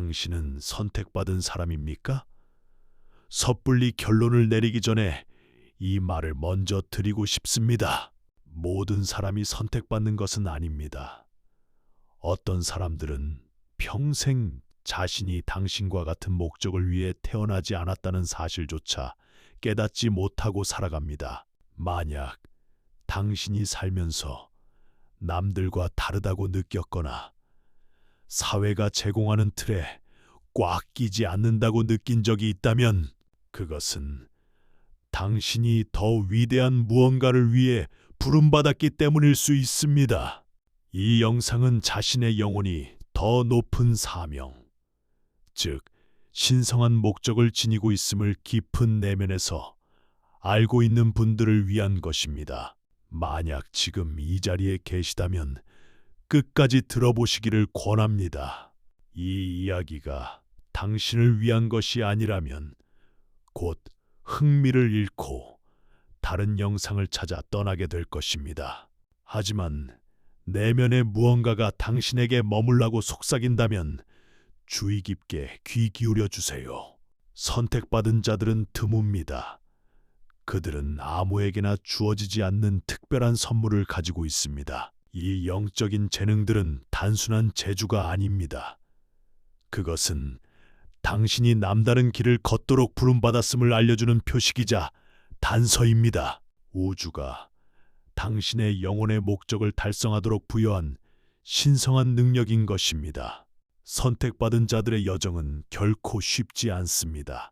당신은 선택받은 사람입니까? 섣불리 결론을 내리기 전에 이 말을 먼저 드리고 싶습니다. 모든 사람이 선택받는 것은 아닙니다. 어떤 사람들은 평생 자신이 당신과 같은 목적을 위해 태어나지 않았다는 사실조차 깨닫지 못하고 살아갑니다. 만약 당신이 살면서 남들과 다르다고 느꼈거나 사회가 제공하는 틀에 꽉 끼지 않는다고 느낀 적이 있다면 그것은 당신이 더 위대한 무언가를 위해 부름받았기 때문일 수 있습니다. 이 영상은 자신의 영혼이 더 높은 사명, 즉 신성한 목적을 지니고 있음을 깊은 내면에서 알고 있는 분들을 위한 것입니다. 만약 지금 이 자리에 계시다면 끝까지 들어보시기를 권합니다. 이 이야기가 당신을 위한 것이 아니라면 곧 흥미를 잃고 다른 영상을 찾아 떠나게 될 것입니다. 하지만 내면의 무언가가 당신에게 머물라고 속삭인다면 주의 깊게 귀 기울여 주세요. 선택받은 자들은 드뭅니다. 그들은 아무에게나 주어지지 않는 특별한 선물을 가지고 있습니다. 이 영적인 재능들은 단순한 재주가 아닙니다. 그것은 당신이 남다른 길을 걷도록 부름받았음을 알려주는 표식이자 단서입니다. 우주가 당신의 영혼의 목적을 달성하도록 부여한 신성한 능력인 것입니다. 선택받은 자들의 여정은 결코 쉽지 않습니다.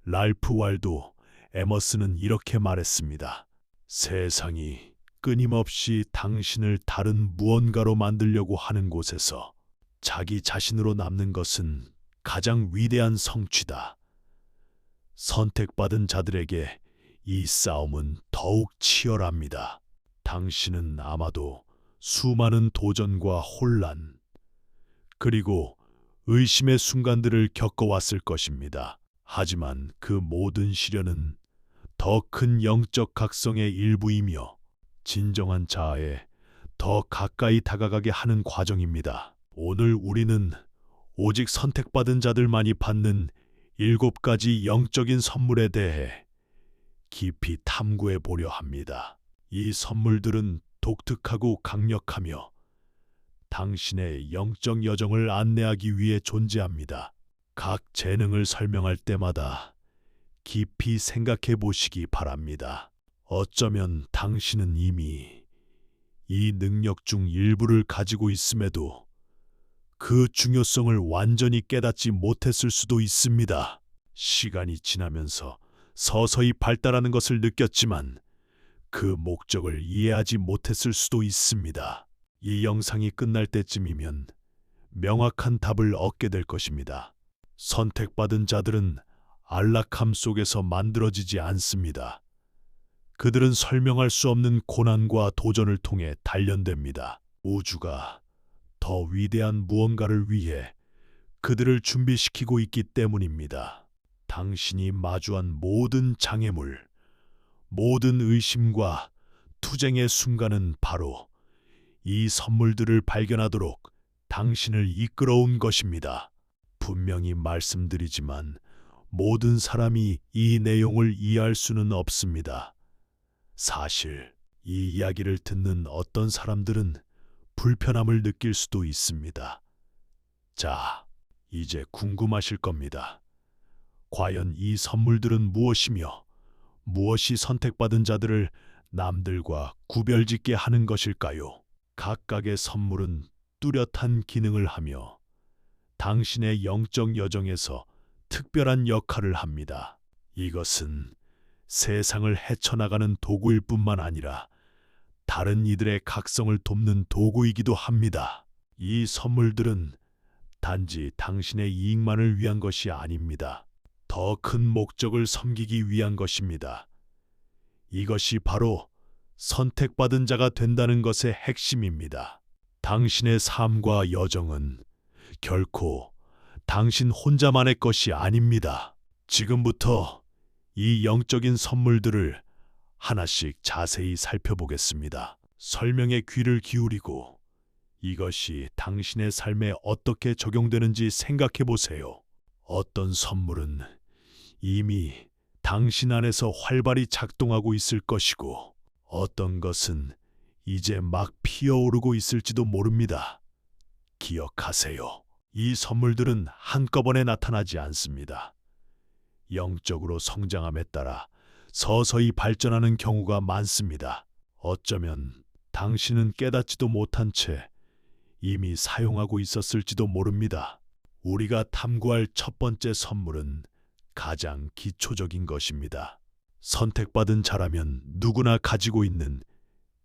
랄프 waldo 에머슨은 이렇게 말했습니다. 세상이 끊임없이 당신을 다른 무언가로 만들려고 하는 곳에서 자기 자신으로 남는 것은 가장 위대한 성취다. 선택받은 자들에게 이 싸움은 더욱 치열합니다. 당신은 아마도 수많은 도전과 혼란, 그리고 의심의 순간들을 겪어왔을 것입니다. 하지만 그 모든 시련은 더 큰 영적 각성의 일부이며 진정한 자아에 더 가까이 다가가게 하는 과정입니다. 오늘 우리는 오직 선택받은 자들만이 받는 7가지 영적인 선물에 대해 깊이 탐구해 보려 합니다. 이 선물들은 독특하고 강력하며 당신의 영적 여정을 안내하기 위해 존재합니다. 각 재능을 설명할 때마다 깊이 생각해 보시기 바랍니다. 어쩌면 당신은 이미 이 능력 중 일부를 가지고 있음에도 그 중요성을 완전히 깨닫지 못했을 수도 있습니다. 시간이 지나면서 서서히 발달하는 것을 느꼈지만 그 목적을 이해하지 못했을 수도 있습니다. 이 영상이 끝날 때쯤이면 명확한 답을 얻게 될 것입니다. 선택받은 자들은 안락함 속에서 만들어지지 않습니다. 그들은 설명할 수 없는 고난과 도전을 통해 단련됩니다. 우주가 더 위대한 무언가를 위해 그들을 준비시키고 있기 때문입니다. 당신이 마주한 모든 장애물, 모든 의심과 투쟁의 순간은 바로 이 선물들을 발견하도록 당신을 이끌어온 것입니다. 분명히 말씀드리지만 모든 사람이 이 내용을 이해할 수는 없습니다. 사실 이 이야기를 듣는 어떤 사람들은 불편함을 느낄 수도 있습니다. 자, 이제 궁금하실 겁니다. 과연 이 선물들은 무엇이며 무엇이 선택받은 자들을 남들과 구별짓게 하는 것일까요? 각각의 선물은 뚜렷한 기능을 하며 당신의 영적 여정에서 특별한 역할을 합니다. 이것은 세상을 헤쳐나가는 도구일 뿐만 아니라 다른 이들의 각성을 돕는 도구이기도 합니다. 이 선물들은 단지 당신의 이익만을 위한 것이 아닙니다. 더 큰 목적을 섬기기 위한 것입니다. 이것이 바로 선택받은 자가 된다는 것의 핵심입니다. 당신의 삶과 여정은 결코 당신 혼자만의 것이 아닙니다. 지금부터 이 영적인 선물들을 하나씩 자세히 살펴보겠습니다. 설명에 귀를 기울이고 이것이 당신의 삶에 어떻게 적용되는지 생각해 보세요. 어떤 선물은 이미 당신 안에서 활발히 작동하고 있을 것이고, 어떤 것은 이제 막 피어오르고 있을지도 모릅니다. 기억하세요. 이 선물들은 한꺼번에 나타나지 않습니다. 영적으로 성장함에 따라 서서히 발전하는 경우가 많습니다. 어쩌면 당신은 깨닫지도 못한 채 이미 사용하고 있었을지도 모릅니다. 우리가 탐구할 첫 번째 선물은 가장 기초적인 것입니다. 선택받은 자라면 누구나 가지고 있는,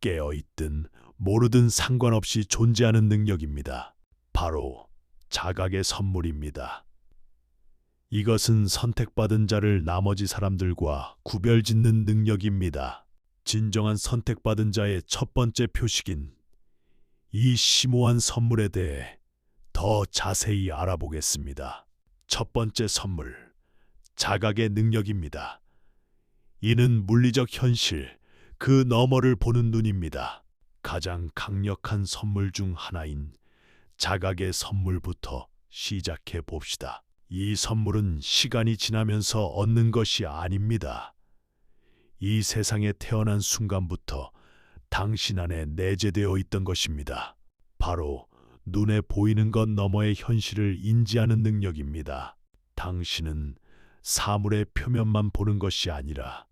깨어있든 모르든 상관없이 존재하는 능력입니다. 바로 자각의 선물입니다. 이것은 선택받은 자를 나머지 사람들과 구별짓는 능력입니다. 진정한 선택받은 자의 첫 번째 표식인 이 심오한 선물에 대해 더 자세히 알아보겠습니다. 첫 번째 선물, 자각의 능력입니다. 이는 물리적 현실, 그 너머를 보는 눈입니다. 가장 강력한 선물 중 하나인 자각의 선물부터 시작해 봅시다. 이 선물은 시간이 지나면서 얻는 것이 아닙니다. 이 세상에 태어난 순간부터 당신 안에 내재되어 있던 것입니다. 바로 눈에 보이는 것 너머의 현실을 인지하는 능력입니다. 당신은 사물의 표면만 보는 것이 아니라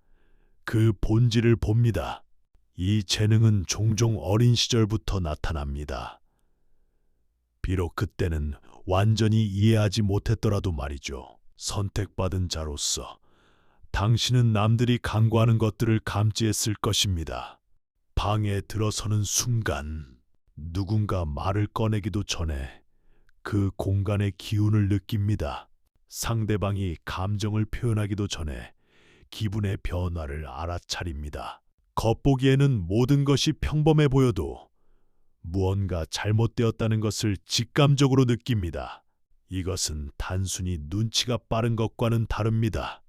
그 본질을 봅니다. 이 재능은 종종 어린 시절부터 나타납니다. 비록 그때는 완전히 이해하지 못했더라도 말이죠. 선택받은 자로서 당신은 남들이 간과하는 것들을 감지했을 것입니다. 방에 들어서는 순간 누군가 말을 꺼내기도 전에 그 공간의 기운을 느낍니다. 상대방이 감정을 표현하기도 전에 기분의 변화를 알아차립니다. 겉보기에는 모든 것이 평범해 보여도 무언가 잘못되었다는 것을 직감적으로 느낍니다. 이것은 단순히 눈치가 빠른 것과는 다릅니다.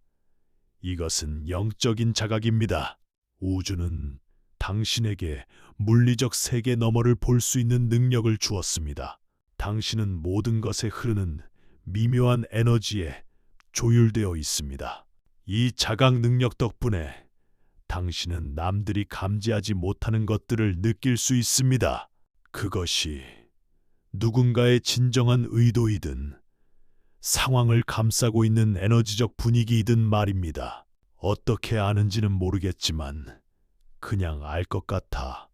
이것은 영적인 자각입니다. 우주는 당신에게 물리적 세계 너머를 볼 수 있는 능력을 주었습니다. 당신은 모든 것에 흐르는 미묘한 에너지에 조율되어 있습니다. 이 자각 능력 덕분에 당신은 남들이 감지하지 못하는 것들을 느낄 수 있습니다. 그것이 누군가의 진정한 의도이든 상황을 감싸고 있는 에너지적 분위기이든 말입니다. 어떻게 아는지는 모르겠지만 그냥 알 것 같아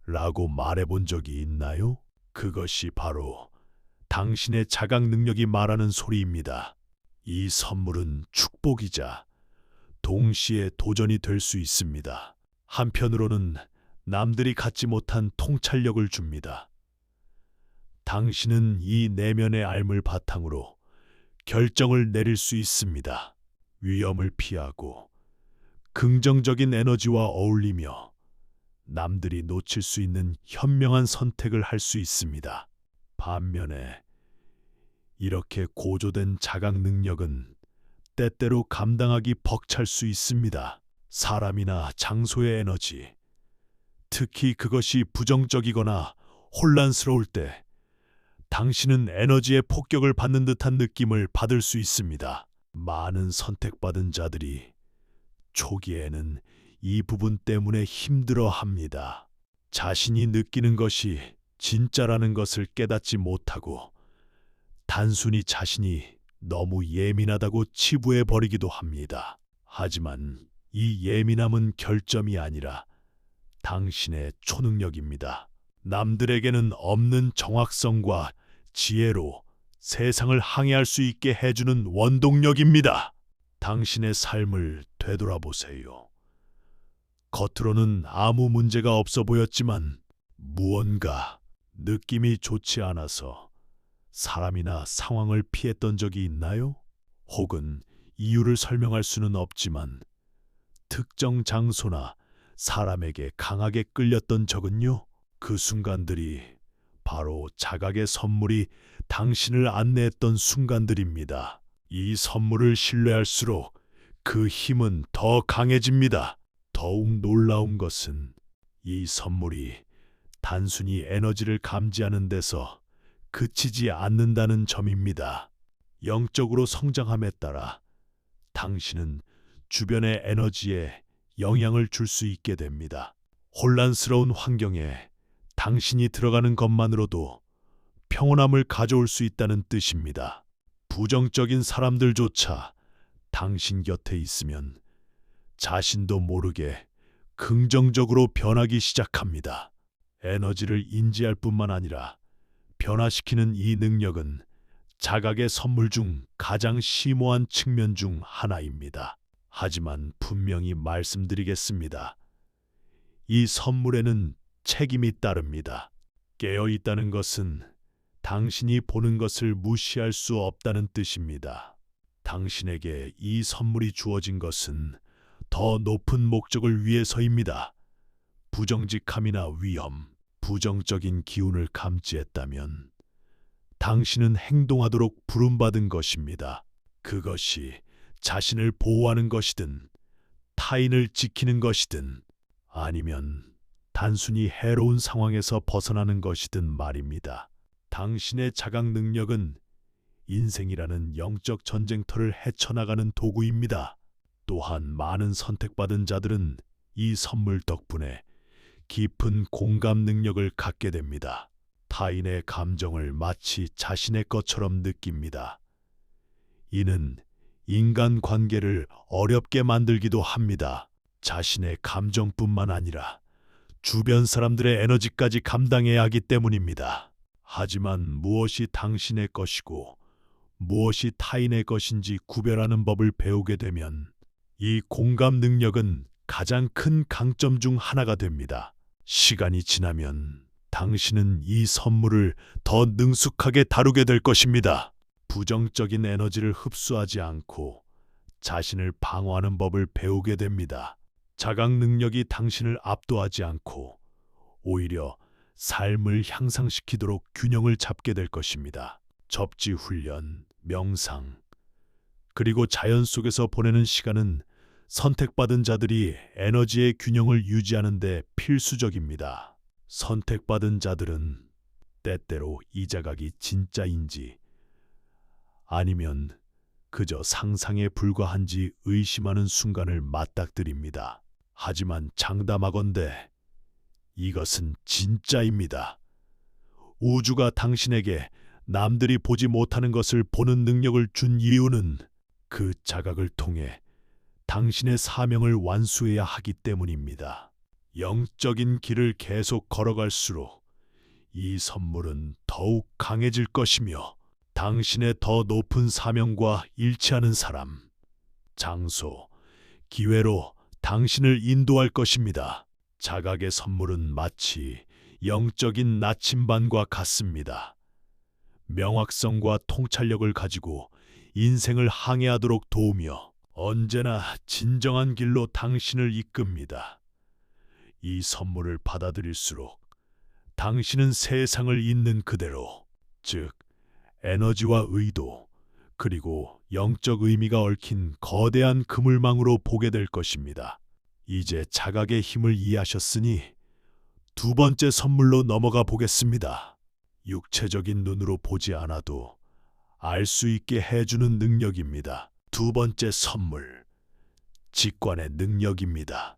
라고 말해본 적이 있나요? 그것이 바로 당신의 자각 능력이 말하는 소리입니다. 이 선물은 축복이자 동시에 도전이 될 수 있습니다. 한편으로는 남들이 갖지 못한 통찰력을 줍니다. 당신은 이 내면의 알물 바탕으로 결정을 내릴 수 있습니다. 위험을 피하고 긍정적인 에너지와 어울리며 남들이 놓칠 수 있는 현명한 선택을 할 수 있습니다. 반면에 이렇게 고조된 자각 능력은 때때로 감당하기 벅찰 수 있습니다. 사람이나 장소의 에너지, 특히 그것이 부정적이거나 혼란스러울 때 당신은 에너지의 폭격을 받는 듯한 느낌을 받을 수 있습니다. 많은 선택받은 자들이 초기에는 이 부분 때문에 힘들어합니다. 자신이 느끼는 것이 진짜라는 것을 깨닫지 못하고 단순히 자신이 너무 예민하다고 치부해버리기도 합니다. 하지만 이 예민함은 결점이 아니라 당신의 초능력입니다. 남들에게는 없는 정확성과 지혜로 세상을 항해할 수 있게 해주는 원동력입니다. 당신의 삶을 되돌아보세요. 겉으로는 아무 문제가 없어 보였지만 무언가 느낌이 좋지 않아서 사람이나 상황을 피했던 적이 있나요? 혹은 이유를 설명할 수는 없지만 특정 장소나 사람에게 강하게 끌렸던 적은요? 그 순간들이 바로 자각의 선물이 당신을 안내했던 순간들입니다. 이 선물을 신뢰할수록 그 힘은 더 강해집니다. 더욱 놀라운 것은 이 선물이 단순히 에너지를 감지하는 데서 그치지 않는다는 점입니다. 영적으로 성장함에 따라 당신은 주변의 에너지에 영향을 줄 수 있게 됩니다. 혼란스러운 환경에 당신이 들어가는 것만으로도 평온함을 가져올 수 있다는 뜻입니다. 부정적인 사람들조차 당신 곁에 있으면 자신도 모르게 긍정적으로 변하기 시작합니다. 에너지를 인지할 뿐만 아니라 변화시키는 이 능력은 자각의 선물 중 가장 심오한 측면 중 하나입니다. 하지만 분명히 말씀드리겠습니다. 이 선물에는 책임이 따릅니다. 깨어 있다는 것은 당신이 보는 것을 무시할 수 없다는 뜻입니다. 당신에게 이 선물이 주어진 것은 더 높은 목적을 위해서입니다. 부정직함이나 위험, 부정적인 기운을 감지했다면 당신은 행동하도록 부름받은 것입니다. 그것이 자신을 보호하는 것이든 타인을 지키는 것이든 아니면 단순히 해로운 상황에서 벗어나는 것이든 말입니다. 당신의 자각 능력은 인생이라는 영적 전쟁터를 헤쳐나가는 도구입니다. 또한 많은 선택받은 자들은 이 선물 덕분에 깊은 공감 능력을 갖게 됩니다. 타인의 감정을 마치 자신의 것처럼 느낍니다. 이는 인간 관계를 어렵게 만들기도 합니다. 자신의 감정뿐만 아니라 주변 사람들의 에너지까지 감당해야 하기 때문입니다. 하지만 무엇이 당신의 것이고 무엇이 타인의 것인지 구별하는 법을 배우게 되면 이 공감 능력은 가장 큰 강점 중 하나가 됩니다. 시간이 지나면 당신은 이 선물을 더 능숙하게 다루게 될 것입니다. 부정적인 에너지를 흡수하지 않고 자신을 방어하는 법을 배우게 됩니다. 자각 능력이 당신을 압도하지 않고 오히려 삶을 향상시키도록 균형을 잡게 될 것입니다. 접지 훈련, 명상, 그리고 자연 속에서 보내는 시간은 선택받은 자들이 에너지의 균형을 유지하는 데 필수적입니다. 선택받은 자들은 때때로 이 자각이 진짜인지 아니면 그저 상상에 불과한지 의심하는 순간을 맞닥뜨립니다. 하지만 장담하건대 이것은 진짜입니다. 우주가 당신에게 남들이 보지 못하는 것을 보는 능력을 준 이유는 그 자각을 통해 당신의 사명을 완수해야 하기 때문입니다. 영적인 길을 계속 걸어갈수록 이 선물은 더욱 강해질 것이며 당신의 더 높은 사명과 일치하는 사람, 장소, 기회로 당신을 인도할 것입니다. 자각의 선물은 마치 영적인 나침반과 같습니다. 명확성과 통찰력을 가지고 인생을 항해하도록 도우며 언제나 진정한 길로 당신을 이끕니다. 이 선물을 받아들일수록 당신은 세상을 있는 그대로, 즉 에너지와 의도, 그리고 영적 의미가 얽힌 거대한 그물망으로 보게 될 것입니다. 이제 자각의 힘을 이해하셨으니 두 번째 선물로 넘어가 보겠습니다. 육체적인 눈으로 보지 않아도 알 수 있게 해주는 능력입니다. 두 번째 선물, 직관의 능력입니다.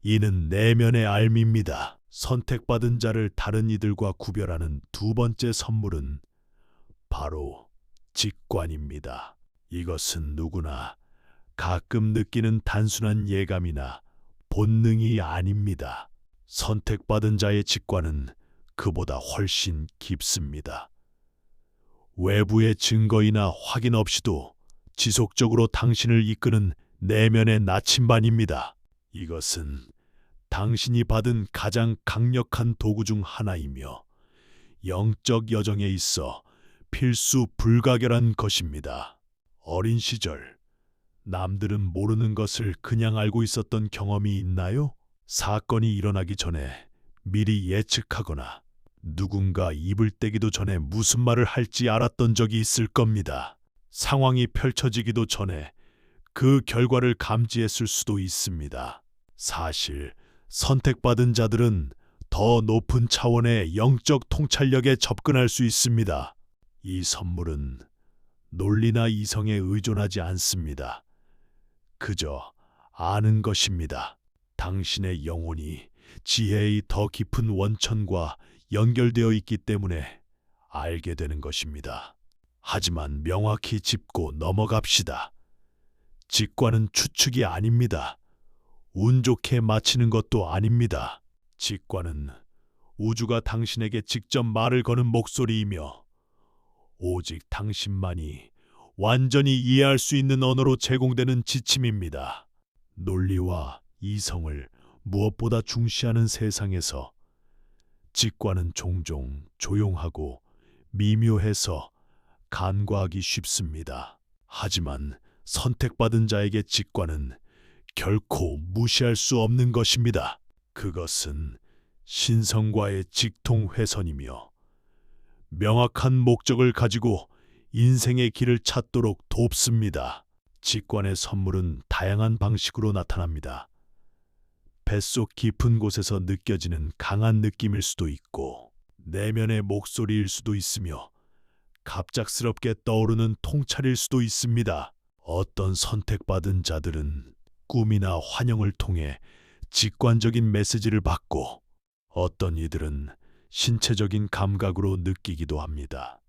이는 내면의 알미입니다. 선택받은 자를 다른 이들과 구별하는 두 번째 선물은 바로 직관입니다. 이것은 누구나 가끔 느끼는 단순한 예감이나 본능이 아닙니다. 선택받은 자의 직관은 그보다 훨씬 깊습니다. 외부의 증거이나 확인 없이도 지속적으로 당신을 이끄는 내면의 나침반입니다. 이것은 당신이 받은 가장 강력한 도구 중 하나이며 영적 여정에 있어 필수 불가결한 것입니다. 어린 시절, 남들은 모르는 것을 그냥 알고 있었던 경험이 있나요? 사건이 일어나기 전에 미리 예측하거나 누군가 입을 떼기도 전에 무슨 말을 할지 알았던 적이 있을 겁니다. 상황이 펼쳐지기도 전에 그 결과를 감지했을 수도 있습니다. 사실 선택받은 자들은 더 높은 차원의 영적 통찰력에 접근할 수 있습니다. 이 선물은 논리나 이성에 의존하지 않습니다. 그저 아는 것입니다. 당신의 영혼이 지혜의 더 깊은 원천과 연결되어 있기 때문에 알게 되는 것입니다. 하지만 명확히 짚고 넘어갑시다. 직관은 추측이 아닙니다. 운 좋게 맞히는 것도 아닙니다. 직관은 우주가 당신에게 직접 말을 거는 목소리이며 오직 당신만이 완전히 이해할 수 있는 언어로 제공되는 지침입니다. 논리와 이성을 무엇보다 중시하는 세상에서 직관은 종종 조용하고 미묘해서 간과하기 쉽습니다. 하지만 선택받은 자에게 직관은 결코 무시할 수 없는 것입니다. 그것은 신성과의 직통회선이며 명확한 목적을 가지고 인생의 길을 찾도록 돕습니다. 직관의 선물은 다양한 방식으로 나타납니다. 뱃속 깊은 곳에서 느껴지는 강한 느낌일 수도 있고, 내면의 목소리일 수도 있으며, 갑작스럽게 떠오르는 통찰일 수도 있습니다. 어떤 선택받은 자들은 꿈이나 환영을 통해 직관적인 메시지를 받고, 어떤 이들은 신체적인 감각으로 느끼기도 합니다.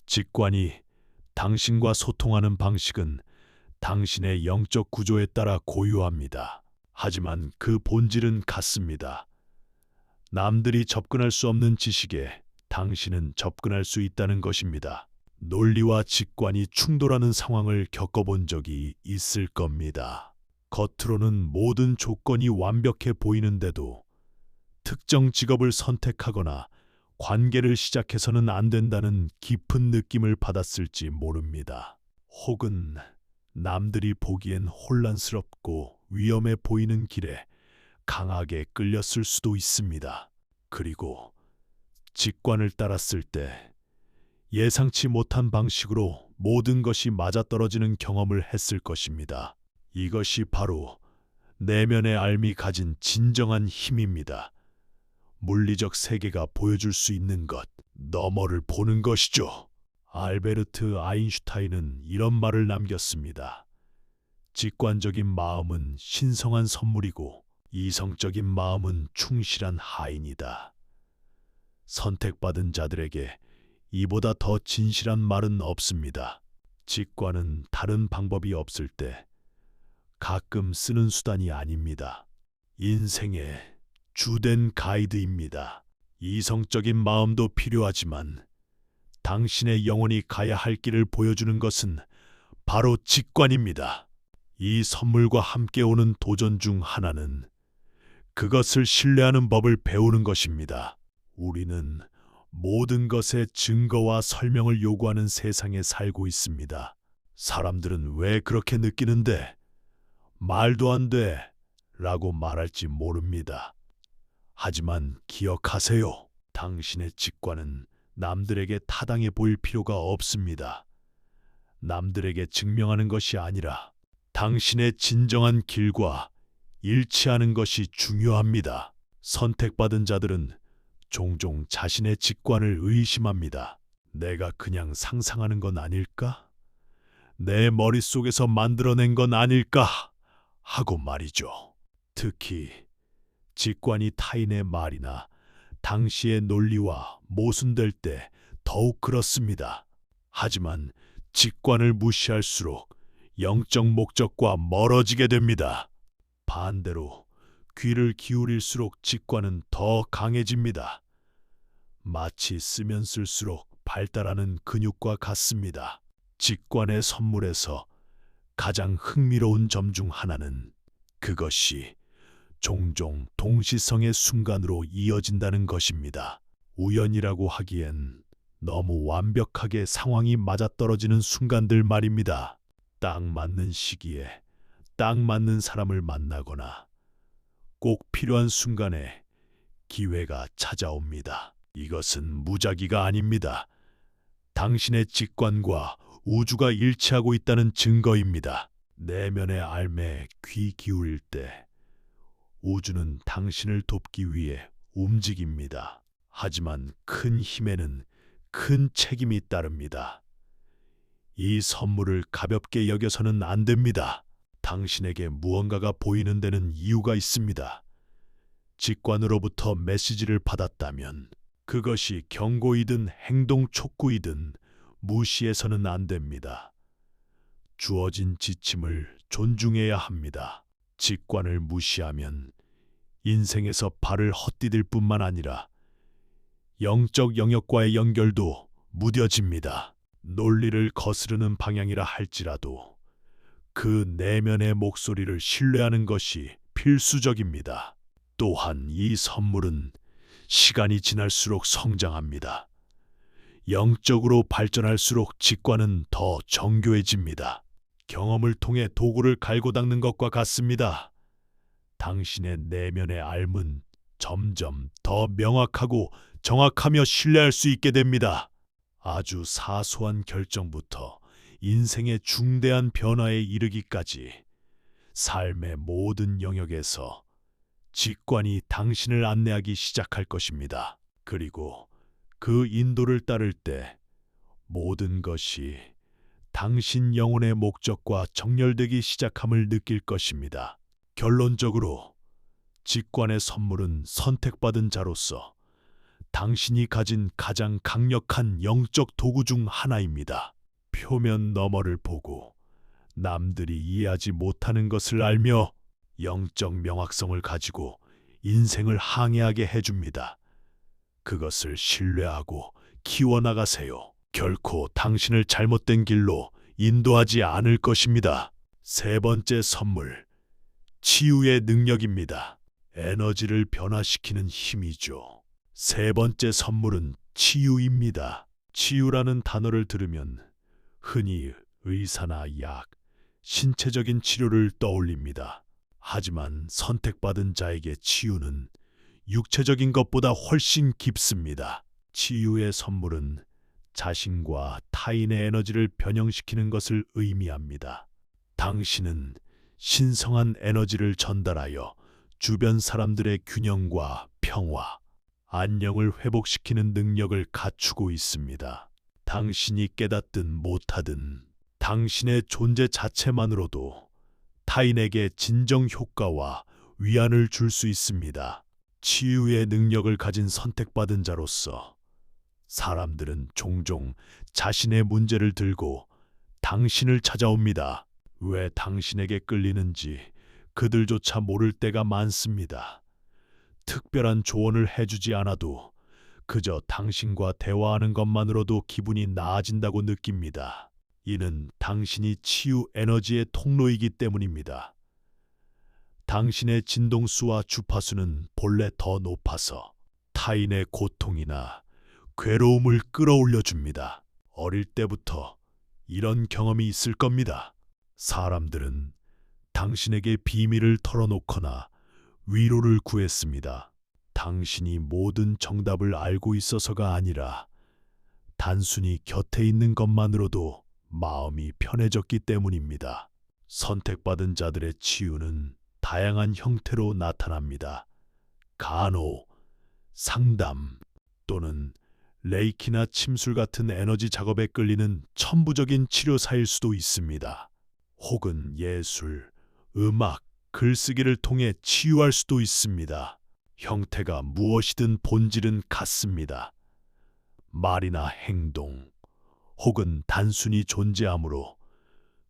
직관이 당신과 소통하는 방식은 당신의 영적 구조에 따라 고유합니다. 하지만 그 본질은 같습니다. 남들이 접근할 수 없는 지식에 당신은 접근할 수 있다는 것입니다. 논리와 직관이 충돌하는 상황을 겪어본 적이 있을 겁니다. 겉으로는 모든 조건이 완벽해 보이는데도 특정 직업을 선택하거나 관계를 시작해서는 안 된다는 깊은 느낌을 받았을지 모릅니다. 혹은 남들이 보기엔 혼란스럽고 위험해 보이는 길에 강하게 끌렸을 수도 있습니다. 그리고 직관을 따랐을 때 예상치 못한 방식으로 모든 것이 맞아떨어지는 경험을 했을 것입니다. 이것이 바로 내면의 알미 가진 진정한 힘입니다. 물리적 세계가 보여줄 수 있는 것, 너머를 보는 것이죠. 알베르트 아인슈타인은 이런 말을 남겼습니다. 직관적인 마음은 신성한 선물이고 이성적인 마음은 충실한 하인이다. 선택받은 자들에게 이보다 더 진실한 말은 없습니다. 직관은 다른 방법이 없을 때 가끔 쓰는 수단이 아닙니다. 인생의 주된 가이드입니다. 이성적인 마음도 필요하지만 당신의 영혼이 가야 할 길을 보여주는 것은 바로 직관입니다. 이 선물과 함께 오는 도전 중 하나는 그것을 신뢰하는 법을 배우는 것입니다. 우리는 모든 것에 증거와 설명을 요구하는 세상에 살고 있습니다. 사람들은 왜 그렇게 느끼는데 말도 안 돼 라고 말할지 모릅니다. 하지만 기억하세요. 당신의 직관은 남들에게 타당해 보일 필요가 없습니다. 남들에게 증명하는 것이 아니라 당신의 진정한 길과 일치하는 것이 중요합니다. 선택받은 자들은 종종 자신의 직관을 의심합니다. 내가 그냥 상상하는 건 아닐까? 내 머릿속에서 만들어낸 건 아닐까? 하고 말이죠. 특히 직관이 타인의 말이나 당시의 논리와 모순될 때 더욱 그렇습니다. 하지만 직관을 무시할수록 영적 목적과 멀어지게 됩니다. 반대로 귀를 기울일수록 직관은 더 강해집니다. 마치 쓰면 쓸수록 발달하는 근육과 같습니다. 직관의 선물에서 가장 흥미로운 점 중 하나는 그것이 종종 동시성의 순간으로 이어진다는 것입니다. 우연이라고 하기엔 너무 완벽하게 상황이 맞아떨어지는 순간들 말입니다. 딱 맞는 시기에 딱 맞는 사람을 만나거나 꼭 필요한 순간에 기회가 찾아옵니다. 이것은 무작위가 아닙니다. 당신의 직관과 우주가 일치하고 있다는 증거입니다. 내면의 알매에 귀 기울일 때 우주는 당신을 돕기 위해 움직입니다. 하지만 큰 힘에는 큰 책임이 따릅니다. 이 선물을 가볍게 여겨서는 안 됩니다. 당신에게 무언가가 보이는 데는 이유가 있습니다. 직관으로부터 메시지를 받았다면 그것이 경고이든 행동 촉구이든 무시해서는 안 됩니다. 주어진 지침을 존중해야 합니다. 직관을 무시하면 인생에서 발을 헛디딜 뿐만 아니라 영적 영역과의 연결도 무뎌집니다. 논리를 거스르는 방향이라 할지라도 그 내면의 목소리를 신뢰하는 것이 필수적입니다. 또한 이 선물은 시간이 지날수록 성장합니다. 영적으로 발전할수록 직관은 더 정교해집니다. 경험을 통해 도구를 갈고 닦는 것과 같습니다. 당신의 내면의 알은 점점 더 명확하고 정확하며 신뢰할 수 있게 됩니다. 아주 사소한 결정부터 인생의 중대한 변화에 이르기까지 삶의 모든 영역에서 직관이 당신을 안내하기 시작할 것입니다. 그리고 그 인도를 따를 때 모든 것이 당신 영혼의 목적과 정렬되기 시작함을 느낄 것입니다. 결론적으로 직관의 선물은 선택받은 자로서 당신이 가진 가장 강력한 영적 도구 중 하나입니다. 표면 너머를 보고 남들이 이해하지 못하는 것을 알며 영적 명확성을 가지고 인생을 항해하게 해줍니다. 그것을 신뢰하고 키워나가세요. 결코 당신을 잘못된 길로 인도하지 않을 것입니다. 세 번째 선물, 치유의 능력입니다. 에너지를 변화시키는 힘이죠. 세 번째 선물은 치유입니다. 치유라는 단어를 들으면 흔히 의사나 약, 신체적인 치료를 떠올립니다. 하지만 선택받은 자에게 치유는 육체적인 것보다 훨씬 깊습니다. 치유의 선물은 자신과 타인의 에너지를 변형시키는 것을 의미합니다. 당신은 신성한 에너지를 전달하여 주변 사람들의 균형과 평화, 안녕을 회복시키는 능력을 갖추고 있습니다. 당신이 깨닫든 못하든 당신의 존재 자체만으로도 타인에게 진정 효과와 위안을 줄 수 있습니다. 치유의 능력을 가진 선택받은 자로서 사람들은 종종 자신의 문제를 들고 당신을 찾아옵니다. 왜 당신에게 끌리는지 그들조차 모를 때가 많습니다. 특별한 조언을 해주지 않아도 그저 당신과 대화하는 것만으로도 기분이 나아진다고 느낍니다. 이는 당신이 치유 에너지의 통로이기 때문입니다. 당신의 진동수와 주파수는 본래 더 높아서 타인의 고통이나 괴로움을 끌어올려 줍니다. 어릴 때부터 이런 경험이 있을 겁니다. 사람들은 당신에게 비밀을 털어놓거나 위로를 구했습니다. 당신이 모든 정답을 알고 있어서가 아니라 단순히 곁에 있는 것만으로도 마음이 편해졌기 때문입니다. 선택받은 자들의 치유는 다양한 형태로 나타납니다. 간호, 상담 또는 레이키나 침술 같은 에너지 작업에 끌리는 천부적인 치료사일 수도 있습니다. 혹은 예술, 음악, 글쓰기를 통해 치유할 수도 있습니다. 형태가 무엇이든 본질은 같습니다. 말이나 행동, 혹은 단순히 존재함으로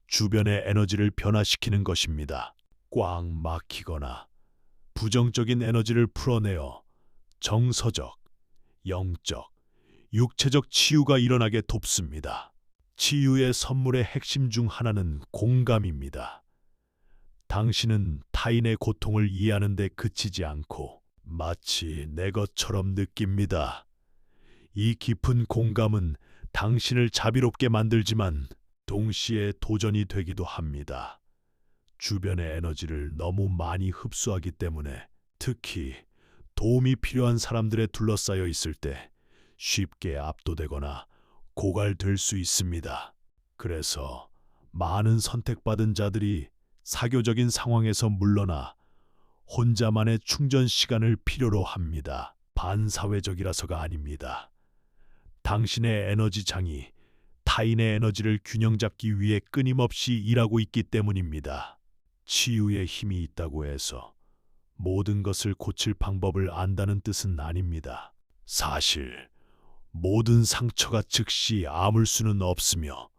주변의 에너지를 변화시키는 것입니다. 꽉 막히거나 부정적인 에너지를 풀어내어 정서적, 영적, 육체적 치유가 일어나게 돕습니다. 치유의 선물의 핵심 중 하나는 공감입니다. 당신은 타인의 고통을 이해하는 데 그치지 않고 마치 내 것처럼 느낍니다. 이 깊은 공감은 당신을 자비롭게 만들지만 동시에 도전이 되기도 합니다. 주변의 에너지를 너무 많이 흡수하기 때문에 특히 도움이 필요한 사람들에 둘러싸여 있을 때 쉽게 압도되거나 고갈될 수 있습니다. 그래서 많은 선택받은 자들이 사교적인 상황에서 물러나 혼자만의 충전 시간을 필요로 합니다. 반사회적이라서가 아닙니다. 당신의 에너지장이 타인의 에너지를 균형 잡기 위해 끊임없이 일하고 있기 때문입니다. 치유의 힘이 있다고 해서 모든 것을 고칠 방법을 안다는 뜻은 아닙니다. 사실 모든 상처가 즉시 아물 수는 없으며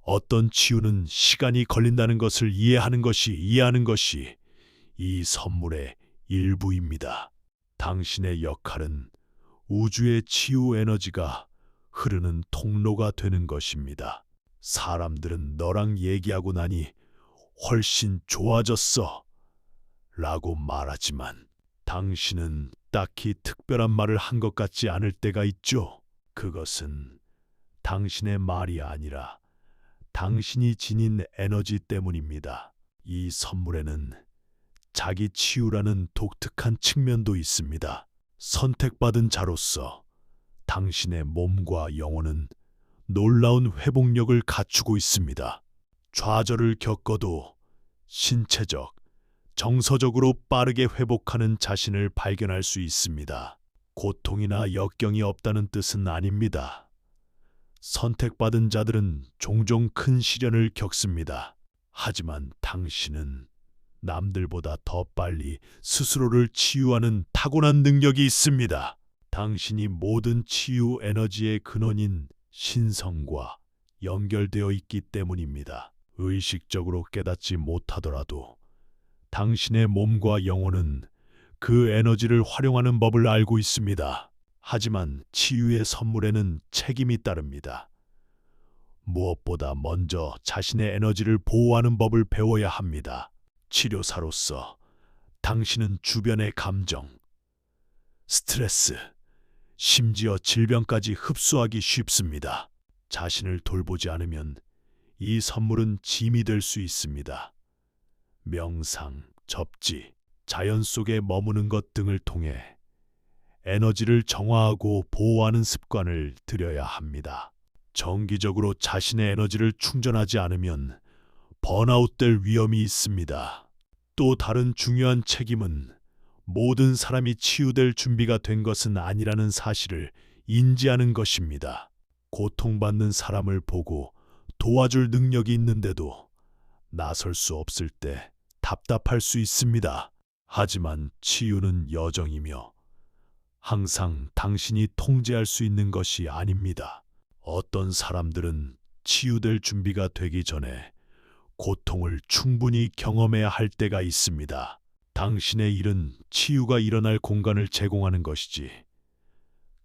어떤 치유는 시간이 걸린다는 것을 이해하는 것이 이 선물의 일부입니다. 당신의 역할은 우주의 치유 에너지가 흐르는 통로가 되는 것입니다. 사람들은 너랑 얘기하고 나니 훨씬 좋아졌어 라고 말하지만 당신은 딱히 특별한 말을 한 것 같지 않을 때가 있죠. 그것은 당신의 말이 아니라 당신이 지닌 에너지 때문입니다. 이 선물에는 자기 치유라는 독특한 측면도 있습니다. 선택받은 자로서 당신의 몸과 영혼은 놀라운 회복력을 갖추고 있습니다. 좌절을 겪어도 신체적, 정서적으로 빠르게 회복하는 자신을 발견할 수 있습니다. 고통이나 역경이 없다는 뜻은 아닙니다. 선택받은 자들은 종종 큰 시련을 겪습니다. 하지만 당신은 남들보다 더 빨리 스스로를 치유하는 타고난 능력이 있습니다. 당신이 모든 치유 에너지의 근원인 신성과 연결되어 있기 때문입니다. 의식적으로 깨닫지 못하더라도 당신의 몸과 영혼은 그 에너지를 활용하는 법을 알고 있습니다. 하지만 치유의 선물에는 책임이 따릅니다. 무엇보다 먼저 자신의 에너지를 보호하는 법을 배워야 합니다. 치료사로서 당신은 주변의 감정, 스트레스, 심지어 질병까지 흡수하기 쉽습니다. 자신을 돌보지 않으면 이 선물은 짐이 될 수 있습니다. 명상, 접지, 자연 속에 머무는 것 등을 통해 에너지를 정화하고 보호하는 습관을 들여야 합니다. 정기적으로 자신의 에너지를 충전하지 않으면 번아웃될 위험이 있습니다. 또 다른 중요한 책임은 모든 사람이 치유될 준비가 된 것은 아니라는 사실을 인지하는 것입니다. 고통받는 사람을 보고 도와줄 능력이 있는데도 나설 수 없을 때 답답할 수 있습니다. 하지만 치유는 여정이며 항상 당신이 통제할 수 있는 것이 아닙니다. 어떤 사람들은 치유될 준비가 되기 전에 고통을 충분히 경험해야 할 때가 있습니다. 당신의 일은 치유가 일어날 공간을 제공하는 것이지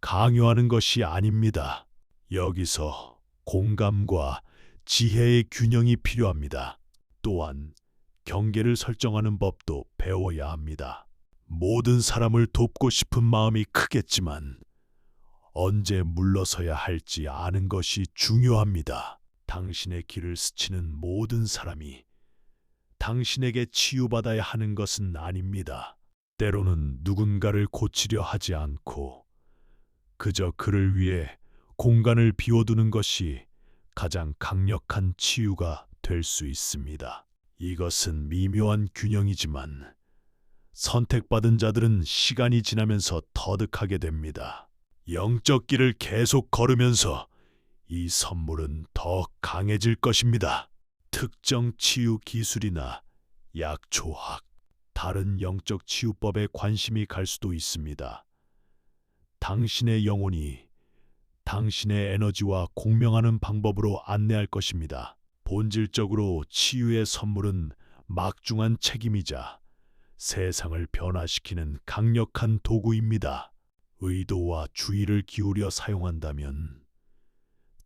강요하는 것이 아닙니다. 여기서 공감과 지혜의 균형이 필요합니다. 또한 경계를 설정하는 법도 배워야 합니다. 모든 사람을 돕고 싶은 마음이 크겠지만 언제 물러서야 할지 아는 것이 중요합니다. 당신의 길을 스치는 모든 사람이 당신에게 치유받아야 하는 것은 아닙니다. 때로는 누군가를 고치려 하지 않고 그저 그를 위해 공간을 비워두는 것이 가장 강력한 치유가 될 수 있습니다. 이것은 미묘한 균형이지만 선택받은 자들은 시간이 지나면서 터득하게 됩니다. 영적 길을 계속 걸으면서 이 선물은 더 강해질 것입니다. 특정 치유 기술이나 약초학, 다른 영적 치유법에 관심이 갈 수도 있습니다. 당신의 영혼이 당신의 에너지와 공명하는 방법으로 안내할 것입니다. 본질적으로 치유의 선물은 막중한 책임이자 세상을 변화시키는 강력한 도구입니다. 의도와 주의를 기울여 사용한다면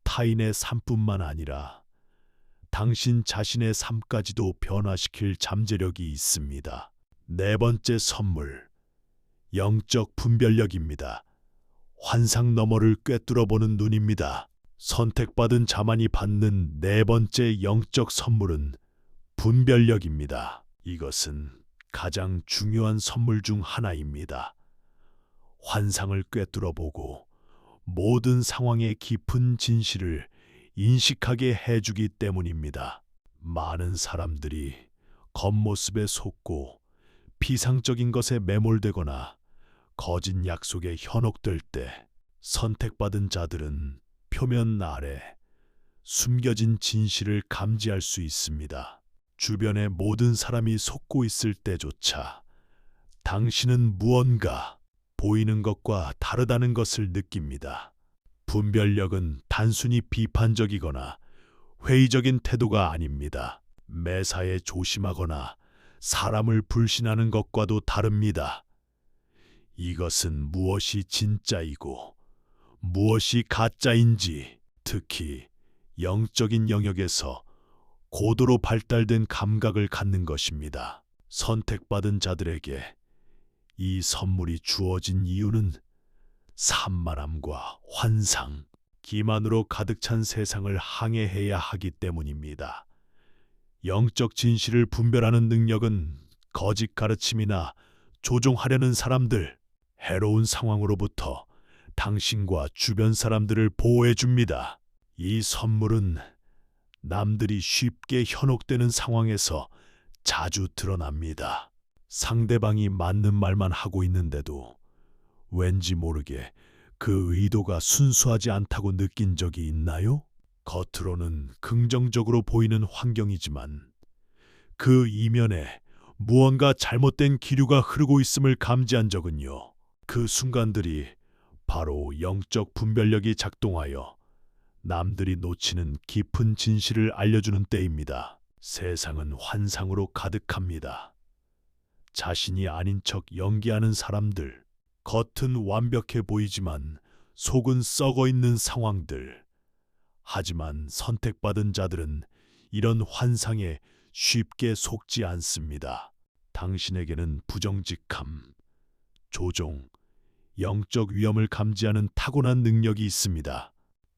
타인의 삶뿐만 아니라 당신 자신의 삶까지도 변화시킬 잠재력이 있습니다. 네 번째 선물, 영적 분별력입니다. 환상 너머를 꿰뚫어보는 눈입니다. 선택받은 자만이 받는 네 번째 영적 선물은 분별력입니다. 이것은 가장 중요한 선물 중 하나입니다. 환상을 꿰뚫어보고 모든 상황의 깊은 진실을 인식하게 해주기 때문입니다. 많은 사람들이 겉모습에 속고 피상적인 것에 매몰되거나 거짓 약속에 현혹될 때 선택받은 자들은 표면 아래 숨겨진 진실을 감지할 수 있습니다. 주변의 모든 사람이 속고 있을 때조차 당신은 무언가 보이는 것과 다르다는 것을 느낍니다. 분별력은 단순히 비판적이거나 회의적인 태도가 아닙니다. 매사에 조심하거나 사람을 불신하는 것과도 다릅니다. 이것은 무엇이 진짜이고 무엇이 가짜인지, 특히 영적인 영역에서 고도로 발달된 감각을 갖는 것입니다. 선택받은 자들에게 이 선물이 주어진 이유는 산만함과 환상, 기만으로 가득 찬 세상을 항해해야 하기 때문입니다. 영적 진실을 분별하는 능력은 거짓 가르침이나 조종하려는 사람들, 해로운 상황으로부터 당신과 주변 사람들을 보호해 줍니다. 이 선물은 남들이 쉽게 현혹되는 상황에서 자주 드러납니다. 상대방이 맞는 말만 하고 있는데도 왠지 모르게 그 의도가 순수하지 않다고 느낀 적이 있나요? 겉으로는 긍정적으로 보이는 환경이지만 그 이면에 무언가 잘못된 기류가 흐르고 있음을 감지한 적은요. 그 순간들이 바로 영적 분별력이 작동하여 남들이 놓치는 깊은 진실을 알려주는 때입니다. 세상은 환상으로 가득합니다. 자신이 아닌 척 연기하는 사람들, 겉은 완벽해 보이지만 속은 썩어 있는 상황들. 하지만 선택받은 자들은 이런 환상에 쉽게 속지 않습니다. 당신에게는 부정직함, 조종, 영적 위험을 감지하는 타고난 능력이 있습니다.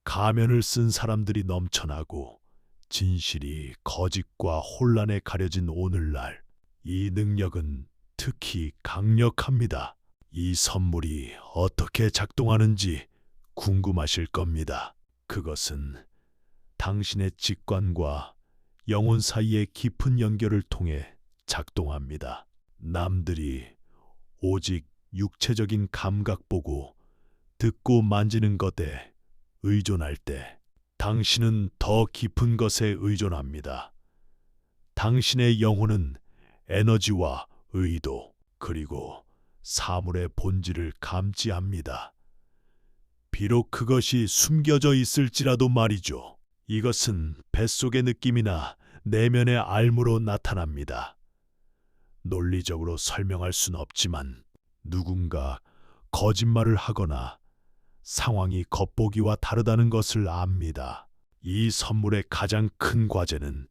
가면을 쓴 사람들이 넘쳐나고 진실이 거짓과 혼란에 가려진 오늘날, 이 능력은 특히 강력합니다. 이 선물이 어떻게 작동하는지 궁금하실 겁니다. 그것은 당신의 직관과 영혼 사이의 깊은 연결을 통해 작동합니다. 남들이 오직 육체적인 감각 보고 듣고 만지는 것에 의존할 때 당신은 더 깊은 것에 의존합니다. 당신의 영혼은 에너지와 의도 그리고 사물의 본질을 감지합니다. 비록 그것이 숨겨져 있을지라도 말이죠. 이것은 뱃속의 느낌이나 내면의 알무로 나타납니다. 논리적으로 설명할 순 없지만 누군가 거짓말을 하거나 상황이 겉보기와 다르다는 것을 압니다. 이 선물의 가장 큰 과제는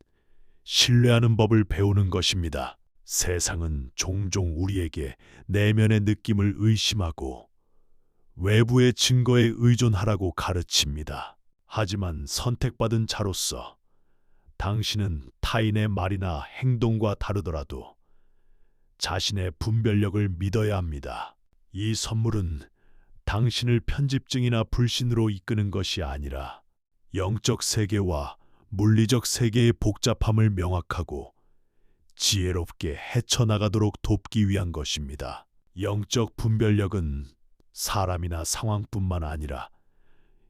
신뢰하는 법을 배우는 것입니다. 세상은 종종 우리에게 내면의 느낌을 의심하고 외부의 증거에 의존하라고 가르칩니다. 하지만 선택받은 자로서 당신은 타인의 말이나 행동과 다르더라도 자신의 분별력을 믿어야 합니다. 이 선물은 당신을 편집증이나 불신으로 이끄는 것이 아니라 영적 세계와 물리적 세계의 복잡함을 명확하고 지혜롭게 헤쳐나가도록 돕기 위한 것입니다. 영적 분별력은 사람이나 상황뿐만 아니라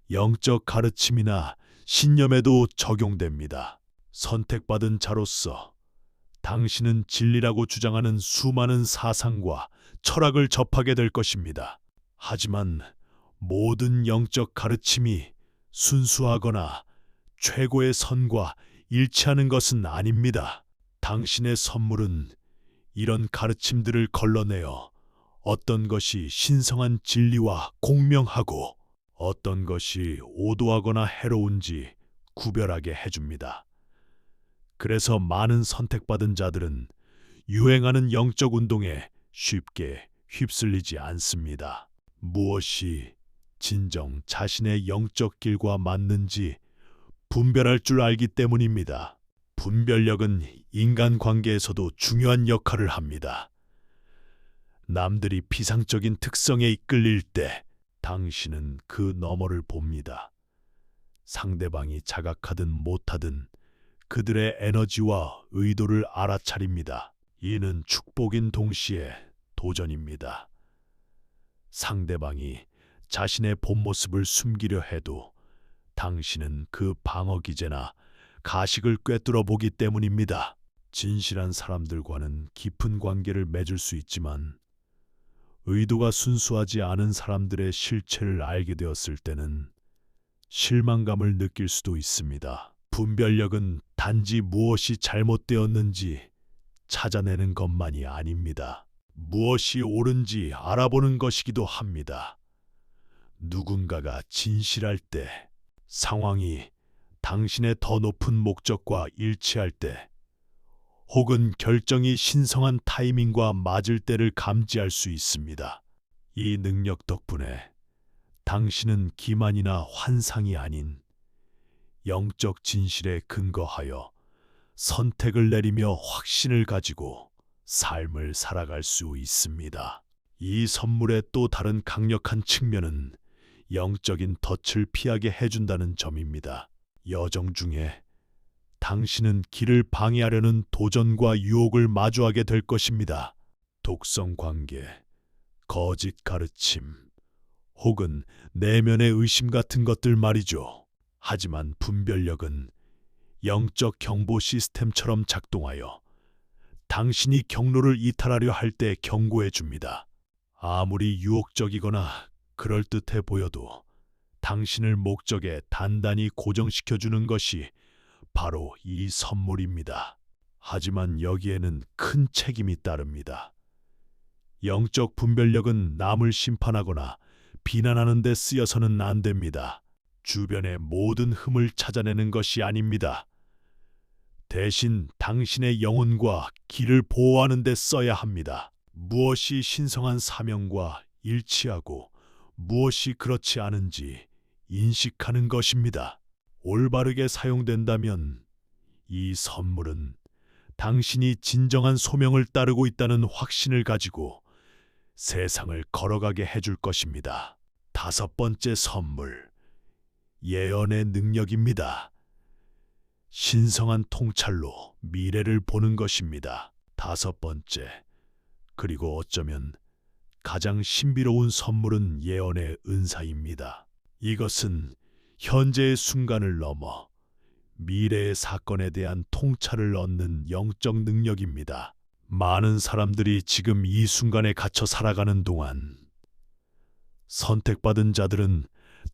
영적 가르침이나 신념에도 적용됩니다. 선택받은 자로서 당신은 진리라고 주장하는 수많은 사상과 철학을 접하게 될 것입니다. 하지만 모든 영적 가르침이 순수하거나 최고의 선과 일치하는 것은 아닙니다. 당신의 선물은 이런 가르침들을 걸러내어 어떤 것이 신성한 진리와 공명하고 어떤 것이 오도하거나 해로운지 구별하게 해줍니다. 그래서 많은 선택받은 자들은 유행하는 영적 운동에 쉽게 휩쓸리지 않습니다. 무엇이 진정 자신의 영적 길과 맞는지 분별할 줄 알기 때문입니다. 분별력은 인간관계에서도 중요한 역할을 합니다. 남들이 피상적인 특성에 이끌릴 때 당신은 그 너머를 봅니다. 상대방이 자각하든 못하든 그들의 에너지와 의도를 알아차립니다. 이는 축복인 동시에 도전입니다. 상대방이 자신의 본 모습을 숨기려 해도 당신은 그 방어 기제나 가식을 꿰뚫어 보기 때문입니다. 진실한 사람들과는 깊은 관계를 맺을 수 있지만 의도가 순수하지 않은 사람들의 실체를 알게 되었을 때는 실망감을 느낄 수도 있습니다. 분별력은 단지 무엇이 잘못되었는지 찾아내는 것만이 아닙니다. 무엇이 옳은지 알아보는 것이기도 합니다. 누군가가 진실할 때, 상황이 당신의 더 높은 목적과 일치할 때, 혹은 결정이 신성한 타이밍과 맞을 때를 감지할 수 있습니다. 이 능력 덕분에 당신은 기만이나 환상이 아닌 영적 진실에 근거하여 선택을 내리며 확신을 가지고 삶을 살아갈 수 있습니다. 이 선물의 또 다른 강력한 측면은 영적인 덫을 피하게 해준다는 점입니다. 여정 중에 당신은 길을 방해하려는 도전과 유혹을 마주하게 될 것입니다. 독성 관계, 거짓 가르침, 혹은 내면의 의심 같은 것들 말이죠. 하지만 분별력은 영적 경보 시스템처럼 작동하여 당신이 경로를 이탈하려 할 때 경고해 줍니다. 아무리 유혹적이거나 그럴듯해 보여도 당신을 목적에 단단히 고정시켜 주는 것이 바로 이 선물입니다. 하지만 여기에는 큰 책임이 따릅니다. 영적 분별력은 남을 심판하거나 비난하는 데 쓰여서는 안 됩니다. 주변의 모든 흠을 찾아내는 것이 아닙니다. 대신 당신의 영혼과 길을 보호하는 데 써야 합니다. 무엇이 신성한 사명과 일치하고 무엇이 그렇지 않은지 인식하는 것입니다. 올바르게 사용된다면 이 선물은 당신이 진정한 소명을 따르고 있다는 확신을 가지고 세상을 걸어가게 해줄 것입니다. 다섯 번째 선물, 예언의 능력입니다. 신성한 통찰로 미래를 보는 것입니다. 다섯 번째, 그리고 어쩌면 가장 신비로운 선물은 예언의 은사입니다. 이것은 현재의 순간을 넘어 미래의 사건에 대한 통찰을 얻는 영적 능력입니다. 많은 사람들이 지금 이 순간에 갇혀 살아가는 동안 선택받은 자들은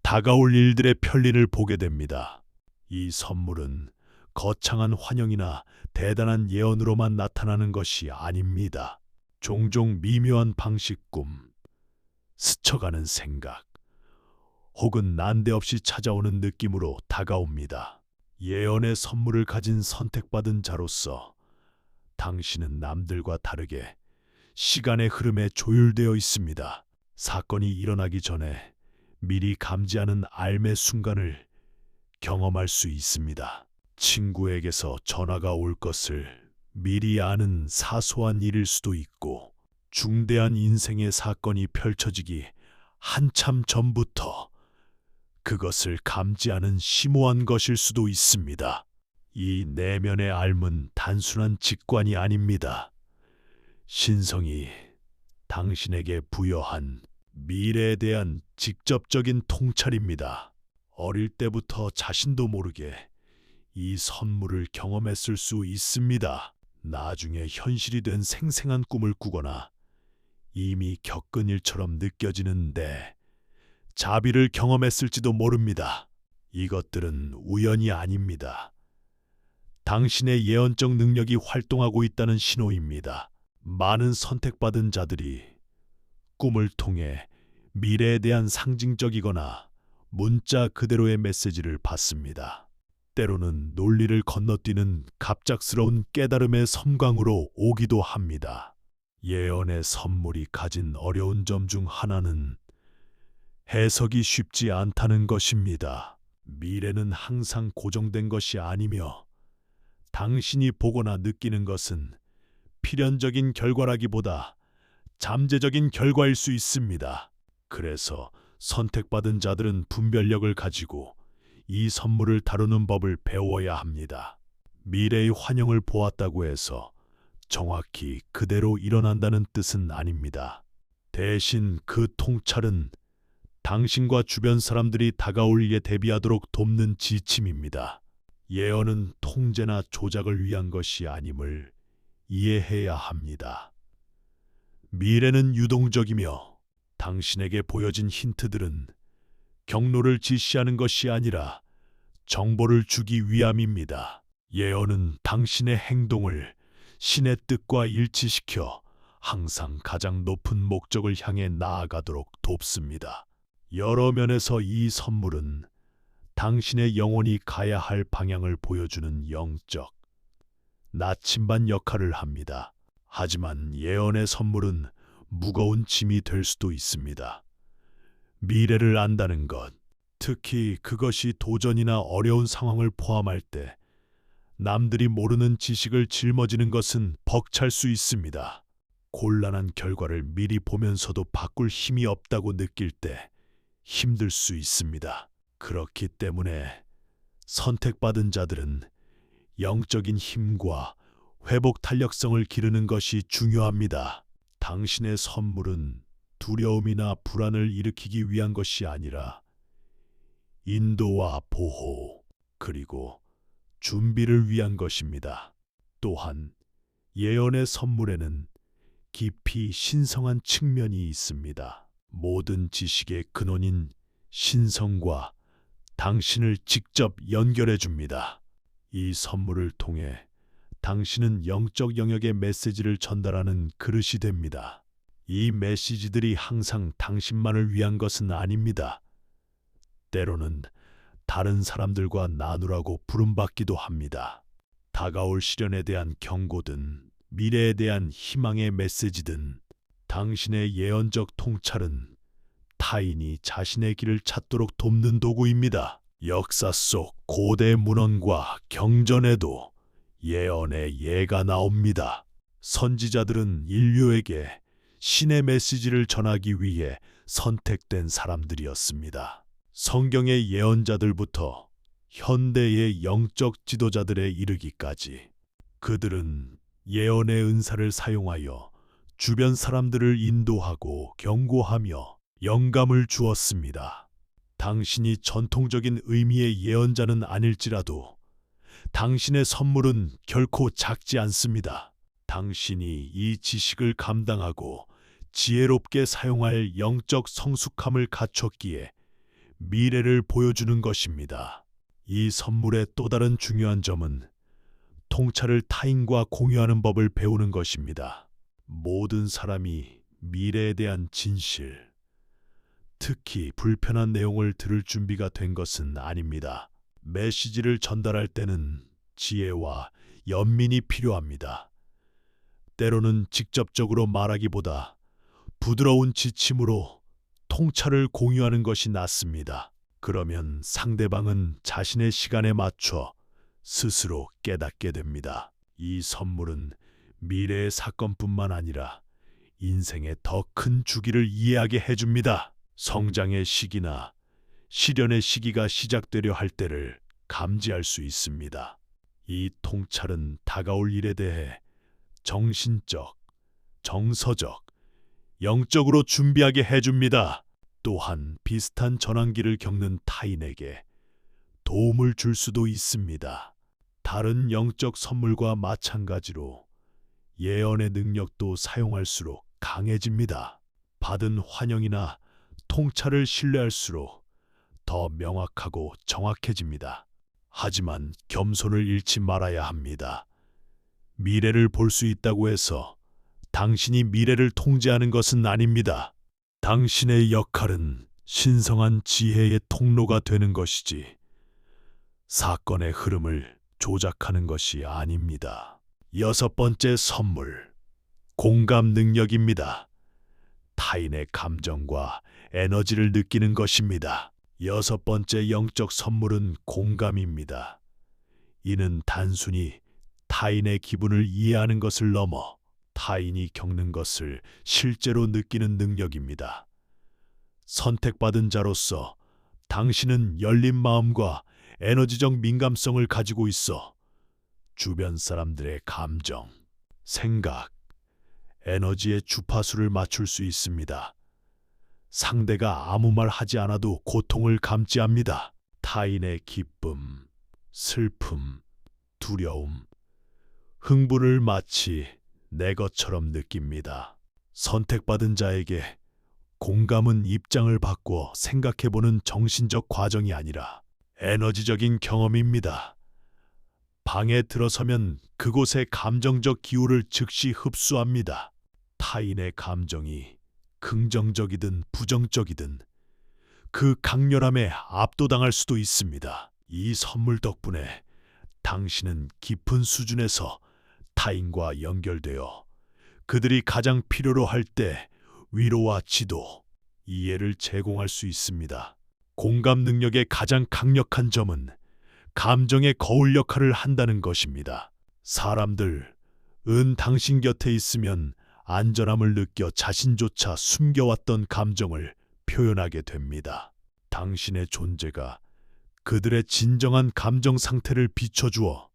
다가올 일들의 편리를 보게 됩니다. 이 선물은 거창한 환영이나 대단한 예언으로만 나타나는 것이 아닙니다. 종종 미묘한 방식 꿈, 스쳐가는 생각, 혹은 난데없이 찾아오는 느낌으로 다가옵니다. 예언의 선물을 가진 선택받은 자로서 당신은 남들과 다르게 시간의 흐름에 조율되어 있습니다. 사건이 일어나기 전에 미리 감지하는 알매 순간을 경험할 수 있습니다. 친구에게서 전화가 올 것을 미리 아는 사소한 일일 수도 있고, 중대한 인생의 사건이 펼쳐지기 한참 전부터 그것을 감지하는 심오한 것일 수도 있습니다. 이 내면의 알은 단순한 직관이 아닙니다. 신성이 당신에게 부여한 미래에 대한 직접적인 통찰입니다. 어릴 때부터 자신도 모르게 이 선물을 경험했을 수 있습니다. 나중에 현실이 된 생생한 꿈을 꾸거나 이미 겪은 일처럼 느껴지는데 자비를 경험했을지도 모릅니다. 이것들은 우연이 아닙니다. 당신의 예언적 능력이 활동하고 있다는 신호입니다. 많은 선택받은 자들이 꿈을 통해 미래에 대한 상징적이거나 문자 그대로의 메시지를 받습니다. 때로는 논리를 건너뛰는 갑작스러운 깨달음의 섬광으로 오기도 합니다. 예언의 선물이 가진 어려운 점 중 하나는 해석이 쉽지 않다는 것입니다. 미래는 항상 고정된 것이 아니며 당신이 보거나 느끼는 것은 필연적인 결과라기보다 잠재적인 결과일 수 있습니다. 그래서 선택받은 자들은 분별력을 가지고 이 선물을 다루는 법을 배워야 합니다. 미래의 환영을 보았다고 해서 정확히 그대로 일어난다는 뜻은 아닙니다. 대신 그 통찰은 당신과 주변 사람들이 다가올 일에 대비하도록 돕는 지침입니다. 예언은 통제나 조작을 위한 것이 아님을 이해해야 합니다. 미래는 유동적이며 당신에게 보여진 힌트들은 경로를 지시하는 것이 아니라 정보를 주기 위함입니다. 예언은 당신의 행동을 신의 뜻과 일치시켜 항상 가장 높은 목적을 향해 나아가도록 돕습니다. 여러 면에서 이 선물은 당신의 영혼이 가야 할 방향을 보여주는 영적 나침반 역할을 합니다. 하지만 예언의 선물은 무거운 짐이 될 수도 있습니다. 미래를 안다는 것, 특히 그것이 도전이나 어려운 상황을 포함할 때 남들이 모르는 지식을 짊어지는 것은 벅찰 수 있습니다. 곤란한 결과를 미리 보면서도 바꿀 힘이 없다고 느낄 때 힘들 수 있습니다. 그렇기 때문에 선택받은 자들은 영적인 힘과 회복 탄력성을 기르는 것이 중요합니다. 당신의 선물은 두려움이나 불안을 일으키기 위한 것이 아니라 인도와 보호, 그리고 준비를 위한 것입니다. 또한 예언의 선물에는 깊이 신성한 측면이 있습니다. 모든 지식의 근원인 신성과 당신을 직접 연결해 줍니다. 이 선물을 통해 당신은 영적 영역의 메시지를 전달하는 그릇이 됩니다. 이 메시지들이 항상 당신만을 위한 것은 아닙니다. 때로는 다른 사람들과 나누라고 부름받기도 합니다. 다가올 시련에 대한 경고든 미래에 대한 희망의 메시지든 당신의 예언적 통찰은 타인이 자신의 길을 찾도록 돕는 도구입니다. 역사 속 고대 문헌과 경전에도 예언의 예가 나옵니다. 선지자들은 인류에게 신의 메시지를 전하기 위해 선택된 사람들이었습니다. 성경의 예언자들부터 현대의 영적 지도자들에 이르기까지 그들은 예언의 은사를 사용하여 주변 사람들을 인도하고 경고하며 영감을 주었습니다. 당신이 전통적인 의미의 예언자는 아닐지라도 당신의 선물은 결코 작지 않습니다. 당신이 이 지식을 감당하고 지혜롭게 사용할 영적 성숙함을 갖췄기에 미래를 보여주는 것입니다. 이 선물의 또 다른 중요한 점은 통찰을 타인과 공유하는 법을 배우는 것입니다. 모든 사람이 미래에 대한 진실, 특히 불편한 내용을 들을 준비가 된 것은 아닙니다. 메시지를 전달할 때는 지혜와 연민이 필요합니다. 때로는 직접적으로 말하기보다 부드러운 지침으로 통찰을 공유하는 것이 낫습니다. 그러면 상대방은 자신의 시간에 맞춰 스스로 깨닫게 됩니다. 이 선물은 미래의 사건뿐만 아니라 인생의 더 큰 주기를 이해하게 해줍니다. 성장의 시기나 시련의 시기가 시작되려 할 때를 감지할 수 있습니다. 이 통찰은 다가올 일에 대해 정신적, 정서적, 영적으로 준비하게 해줍니다. 또한 비슷한 전환기를 겪는 타인에게 도움을 줄 수도 있습니다. 다른 영적 선물과 마찬가지로 예언의 능력도 사용할수록 강해집니다. 받은 환영이나 통찰을 신뢰할수록 더 명확하고 정확해집니다. 하지만 겸손을 잃지 말아야 합니다. 미래를 볼 수 있다고 해서 당신이 미래를 통제하는 것은 아닙니다. 당신의 역할은 신성한 지혜의 통로가 되는 것이지 사건의 흐름을 조작하는 것이 아닙니다. 여섯 번째 선물, 공감 능력입니다. 타인의 감정과 에너지를 느끼는 것입니다. 여섯 번째 영적 선물은 공감입니다. 이는 단순히 타인의 기분을 이해하는 것을 넘어 타인이 겪는 것을 실제로 느끼는 능력입니다. 선택받은 자로서 당신은 열린 마음과 에너지적 민감성을 가지고 있어 주변 사람들의 감정, 생각, 에너지의 주파수를 맞출 수 있습니다. 상대가 아무 말 하지 않아도 고통을 감지합니다. 타인의 기쁨, 슬픔, 두려움, 흥분을 마치 내 것처럼 느낍니다. 선택받은 자에게 공감은 입장을 바꿔 생각해보는 정신적 과정이 아니라 에너지적인 경험입니다. 방에 들어서면 그곳의 감정적 기후를 즉시 흡수합니다. 타인의 감정이 긍정적이든 부정적이든 그 강렬함에 압도당할 수도 있습니다. 이 선물 덕분에 당신은 깊은 수준에서 타인과 연결되어 그들이 가장 필요로 할 때 위로와 지도, 이해를 제공할 수 있습니다. 공감 능력의 가장 강력한 점은 감정의 거울 역할을 한다는 것입니다. 사람들은 당신 곁에 있으면 안전함을 느껴 자신조차 숨겨왔던 감정을 표현하게 됩니다. 당신의 존재가 그들의 진정한 감정 상태를 비춰주어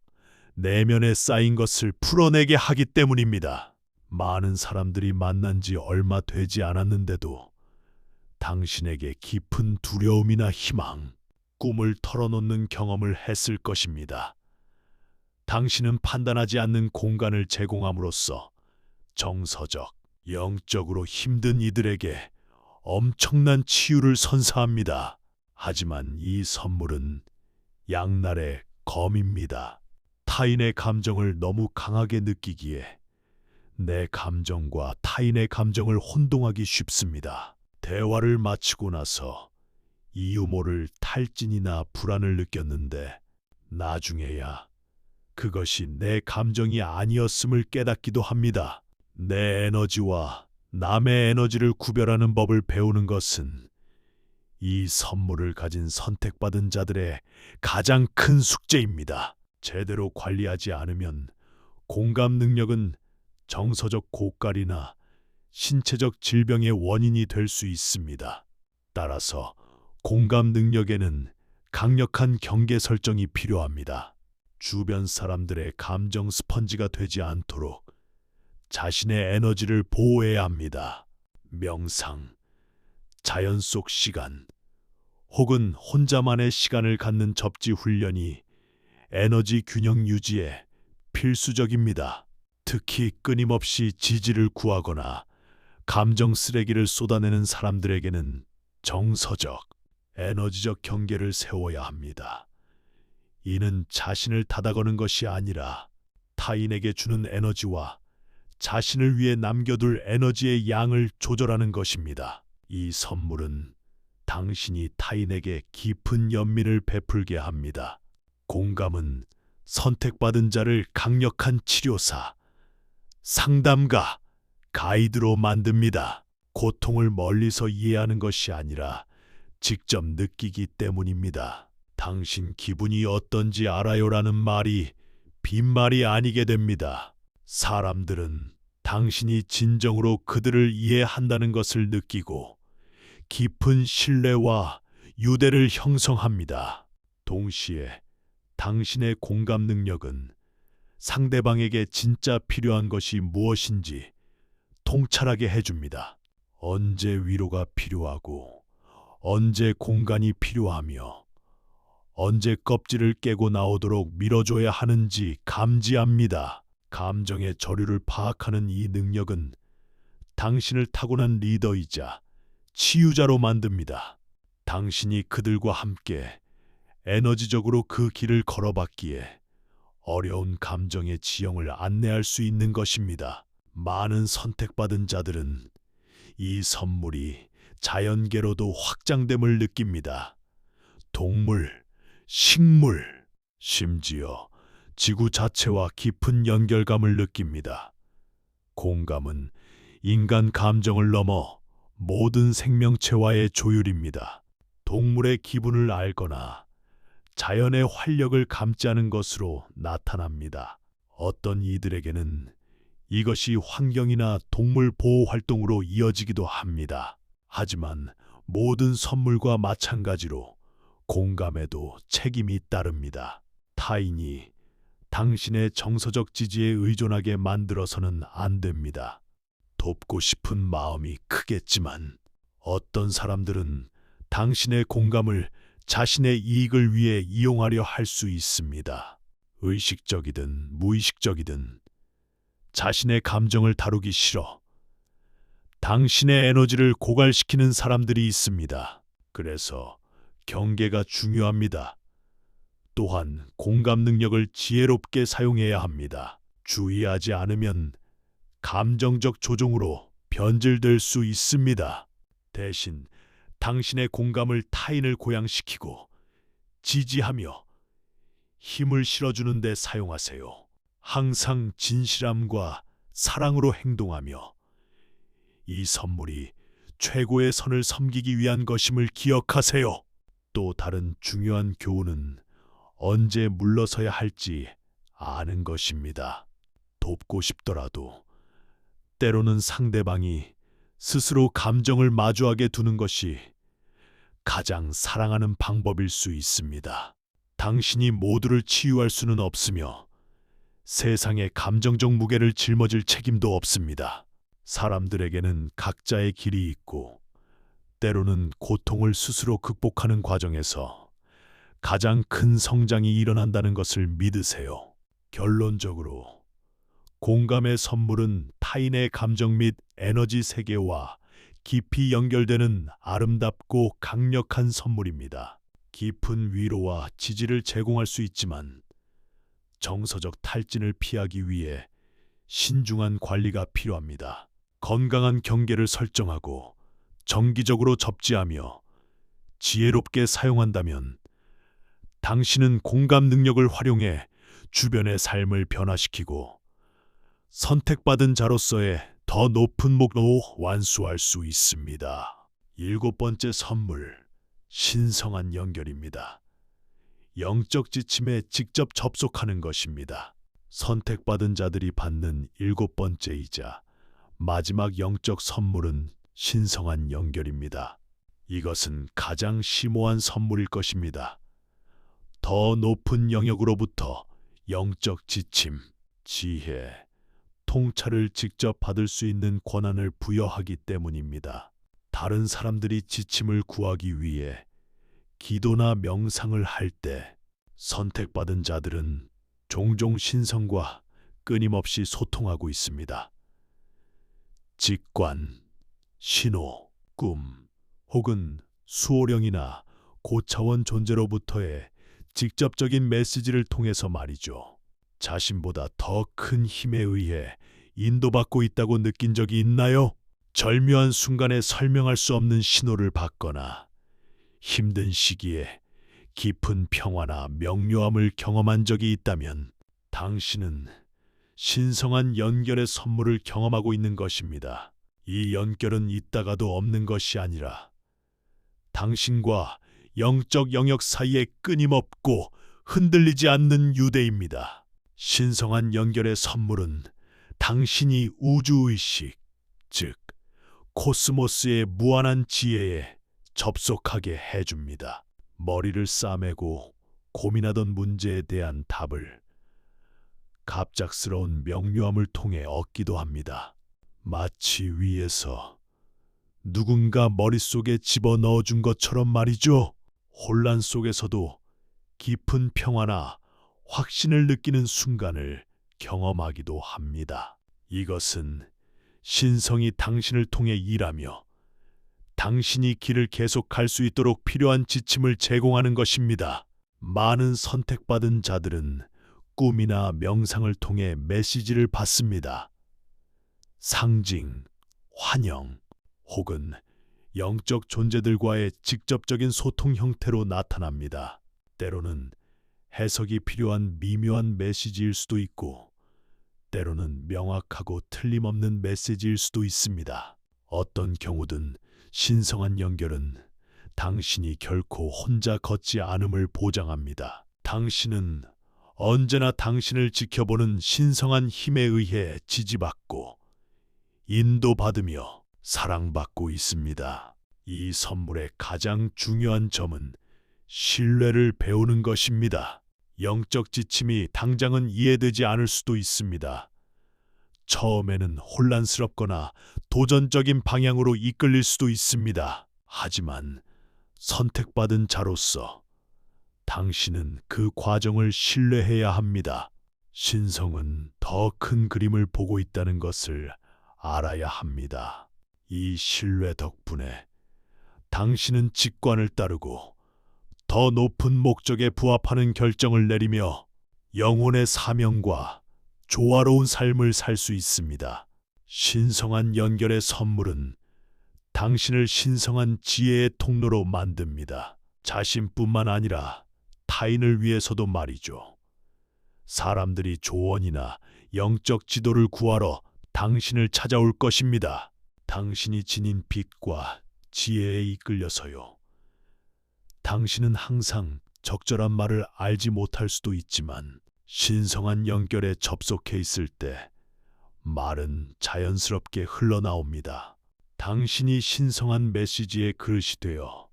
내면에 쌓인 것을 풀어내게 하기 때문입니다. 많은 사람들이 만난 지 얼마 되지 않았는데도 당신에게 깊은 두려움이나 희망, 꿈을 털어놓는 경험을 했을 것입니다. 당신은 판단하지 않는 공간을 제공함으로써 정서적, 영적으로 힘든 이들에게 엄청난 치유를 선사합니다. 하지만 이 선물은 양날의 검입니다. 타인의 감정을 너무 강하게 느끼기에 내 감정과 타인의 감정을 혼동하기 쉽습니다. 대화를 마치고 나서 이유 모를 탈진이나 불안을 느꼈는데 나중에야 그것이 내 감정이 아니었음을 깨닫기도 합니다. 내 에너지와 남의 에너지를 구별하는 법을 배우는 것은 이 선물을 가진 선택받은 자들의 가장 큰 숙제입니다. 제대로 관리하지 않으면 공감 능력은 정서적 고갈이나 신체적 질병의 원인이 될 수 있습니다. 따라서 공감 능력에는 강력한 경계 설정이 필요합니다. 주변 사람들의 감정 스펀지가 되지 않도록 자신의 에너지를 보호해야 합니다. 명상, 자연 속 시간, 혹은 혼자만의 시간을 갖는 접지 훈련이 에너지 균형 유지에 필수적입니다. 특히 끊임없이 지지를 구하거나 감정 쓰레기를 쏟아내는 사람들에게는 정서적, 에너지적 경계를 세워야 합니다. 이는 자신을 닫아거는 것이 아니라 타인에게 주는 에너지와 자신을 위해 남겨둘 에너지의 양을 조절하는 것입니다. 이 선물은 당신이 타인에게 깊은 연민을 베풀게 합니다. 공감은 선택받은 자를 강력한 치료사, 상담가, 가이드로 만듭니다. 고통을 멀리서 이해하는 것이 아니라 직접 느끼기 때문입니다. 당신 기분이 어떤지 알아요라는 말이 빈말이 아니게 됩니다. 사람들은 당신이 진정으로 그들을 이해한다는 것을 느끼고 깊은 신뢰와 유대를 형성합니다. 동시에 당신의 공감 능력은 상대방에게 진짜 필요한 것이 무엇인지 통찰하게 해줍니다. 언제 위로가 필요하고 언제 공간이 필요하며 언제 껍질을 깨고 나오도록 밀어줘야 하는지 감지합니다. 감정의 저류를 파악하는 이 능력은 당신을 타고난 리더이자 치유자로 만듭니다. 당신이 그들과 함께 에너지적으로 그 길을 걸어봤기에 어려운 감정의 지형을 안내할 수 있는 것입니다. 많은 선택받은 자들은 이 선물이 자연계로도 확장됨을 느낍니다. 동물, 식물, 심지어 지구 자체와 깊은 연결감을 느낍니다. 공감은 인간 감정을 넘어 모든 생명체와의 조율입니다. 동물의 기분을 알거나 자연의 활력을 감지하는 것으로 나타납니다. 어떤 이들에게는 이것이 환경이나 동물 보호 활동으로 이어지기도 합니다. 하지만 모든 선물과 마찬가지로 공감에도 책임이 따릅니다. 타인이 당신의 정서적 지지에 의존하게 만들어서는 안 됩니다. 돕고 싶은 마음이 크겠지만 어떤 사람들은 당신의 공감을 자신의 이익을 위해 이용하려 할 수 있습니다. 의식적이든 무의식적이든 자신의 감정을 다루기 싫어 당신의 에너지를 고갈시키는 사람들이 있습니다. 그래서 경계가 중요합니다. 또한 공감 능력을 지혜롭게 사용해야 합니다. 주의하지 않으면 감정적 조종으로 변질될 수 있습니다. 대신 당신의 공감을 타인을 고양시키고 지지하며 힘을 실어주는 데 사용하세요. 항상 진실함과 사랑으로 행동하며 이 선물이 최고의 선을 섬기기 위한 것임을 기억하세요. 또 다른 중요한 교훈은 언제 물러서야 할지 아는 것입니다. 돕고 싶더라도 때로는 상대방이 스스로 감정을 마주하게 두는 것이 가장 사랑하는 방법일 수 있습니다. 당신이 모두를 치유할 수는 없으며 세상의 감정적 무게를 짊어질 책임도 없습니다. 사람들에게는 각자의 길이 있고 때로는 고통을 스스로 극복하는 과정에서 가장 큰 성장이 일어난다는 것을 믿으세요. 결론적으로 공감의 선물은 타인의 감정 및 에너지 세계와 깊이 연결되는 아름답고 강력한 선물입니다. 깊은 위로와 지지를 제공할 수 있지만 정서적 탈진을 피하기 위해 신중한 관리가 필요합니다. 건강한 경계를 설정하고 정기적으로 접지하며 지혜롭게 사용한다면 당신은 공감 능력을 활용해 주변의 삶을 변화시키고 선택받은 자로서의 더 높은 목표로 완수할 수 있습니다. 7번째 선물, 신성한 연결입니다. 영적 지침에 직접 접속하는 것입니다. 선택받은 자들이 받는 7번째이자 마지막 영적 선물은 신성한 연결입니다. 이것은 가장 심오한 선물일 것입니다. 더 높은 영역으로부터 영적 지침, 지혜, 통찰을 직접 받을 수 있는 권한을 부여하기 때문입니다. 다른 사람들이 지침을 구하기 위해 기도나 명상을 할 때 선택받은 자들은 종종 신성과 끊임없이 소통하고 있습니다. 직관, 신호, 꿈 혹은 수호령이나 고차원 존재로부터의 직접적인 메시지를 통해서 말이죠. 자신보다 더 큰 힘에 의해 인도받고 있다고 느낀 적이 있나요? 절묘한 순간에 설명할 수 없는 신호를 받거나 힘든 시기에 깊은 평화나 명료함을 경험한 적이 있다면 당신은 신성한 연결의 선물을 경험하고 있는 것입니다. 이 연결은 있다가도 없는 것이 아니라 당신과 영적 영역 사이에 끊임없고 흔들리지 않는 유대입니다. 신성한 연결의 선물은 당신이 우주의식, 즉 코스모스의 무한한 지혜에 접속하게 해줍니다. 머리를 싸매고 고민하던 문제에 대한 답을 갑작스러운 명료함을 통해 얻기도 합니다. 마치 위에서 누군가 머릿속에 집어넣어 준 것처럼 말이죠. 혼란 속에서도 깊은 평화나 확신을 느끼는 순간을 경험하기도 합니다. 이것은 신성이 당신을 통해 일하며 당신이 길을 계속 갈 수 있도록 필요한 지침을 제공하는 것입니다. 많은 선택받은 자들은 꿈이나 명상을 통해 메시지를 받습니다. 상징, 환영 혹은 영적 존재들과의 직접적인 소통 형태로 나타납니다. 때로는 해석이 필요한 미묘한 메시지일 수도 있고 때로는 명확하고 틀림없는 메시지일 수도 있습니다. 어떤 경우든 신성한 연결은 당신이 결코 혼자 걷지 않음을 보장합니다. 당신은 언제나 당신을 지켜보는 신성한 힘에 의해 지지받고 인도받으며 사랑받고 있습니다. 이 선물의 가장 중요한 점은 신뢰를 배우는 것입니다. 영적 지침이 당장은 이해되지 않을 수도 있습니다. 처음에는 혼란스럽거나 도전적인 방향으로 이끌릴 수도 있습니다. 하지만 선택받은 자로서 당신은 그 과정을 신뢰해야 합니다. 신성은 더 큰 그림을 보고 있다는 것을 알아야 합니다. 이 신뢰 덕분에 당신은 직관을 따르고 더 높은 목적에 부합하는 결정을 내리며 영혼의 사명과 조화로운 삶을 살 수 있습니다. 신성한 연결의 선물은 당신을 신성한 지혜의 통로로 만듭니다. 자신뿐만 아니라 타인을 위해서도 말이죠. 사람들이 조언이나 영적 지도를 구하러 당신을 찾아올 것입니다. 당신이 지닌 빛과 지혜에 이끌려서요. 당신은 항상 적절한 말을 알지 못할 수도 있지만 신성한 연결에 접속해 있을 때 말은 자연스럽게 흘러나옵니다. 당신이 신성한 메시지의 그릇이 되어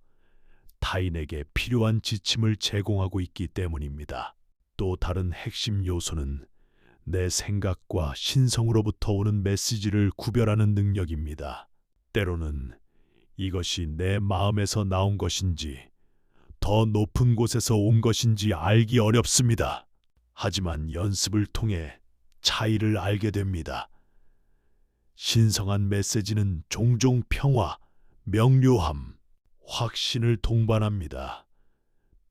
타인에게 필요한 지침을 제공하고 있기 때문입니다. 또 다른 핵심 요소는 내 생각과 신성으로부터 오는 메시지를 구별하는 능력입니다. 때로는 이것이 내 마음에서 나온 것인지 더 높은 곳에서 온 것인지 알기 어렵습니다. 하지만 연습을 통해 차이를 알게 됩니다. 신성한 메시지는 종종 평화, 명료함, 확신을 동반합니다.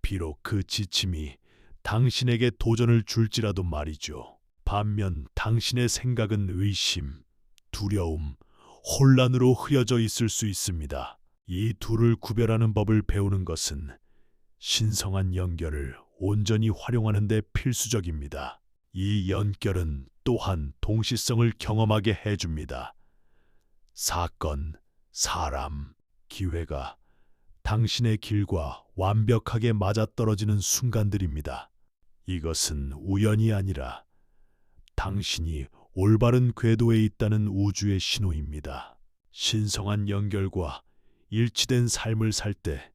비록 그 지침이 당신에게 도전을 줄지라도 말이죠. 반면 당신의 생각은 의심, 두려움, 혼란으로 흐려져 있을 수 있습니다. 이 둘을 구별하는 법을 배우는 것은 신성한 연결을 온전히 활용하는 데 필수적입니다. 이 연결은 또한 동시성을 경험하게 해줍니다. 사건, 사람, 기회가 당신의 길과 완벽하게 맞아떨어지는 순간들입니다. 이것은 우연이 아니라 당신이 올바른 궤도에 있다는 우주의 신호입니다. 신성한 연결과 일치된 삶을 살 때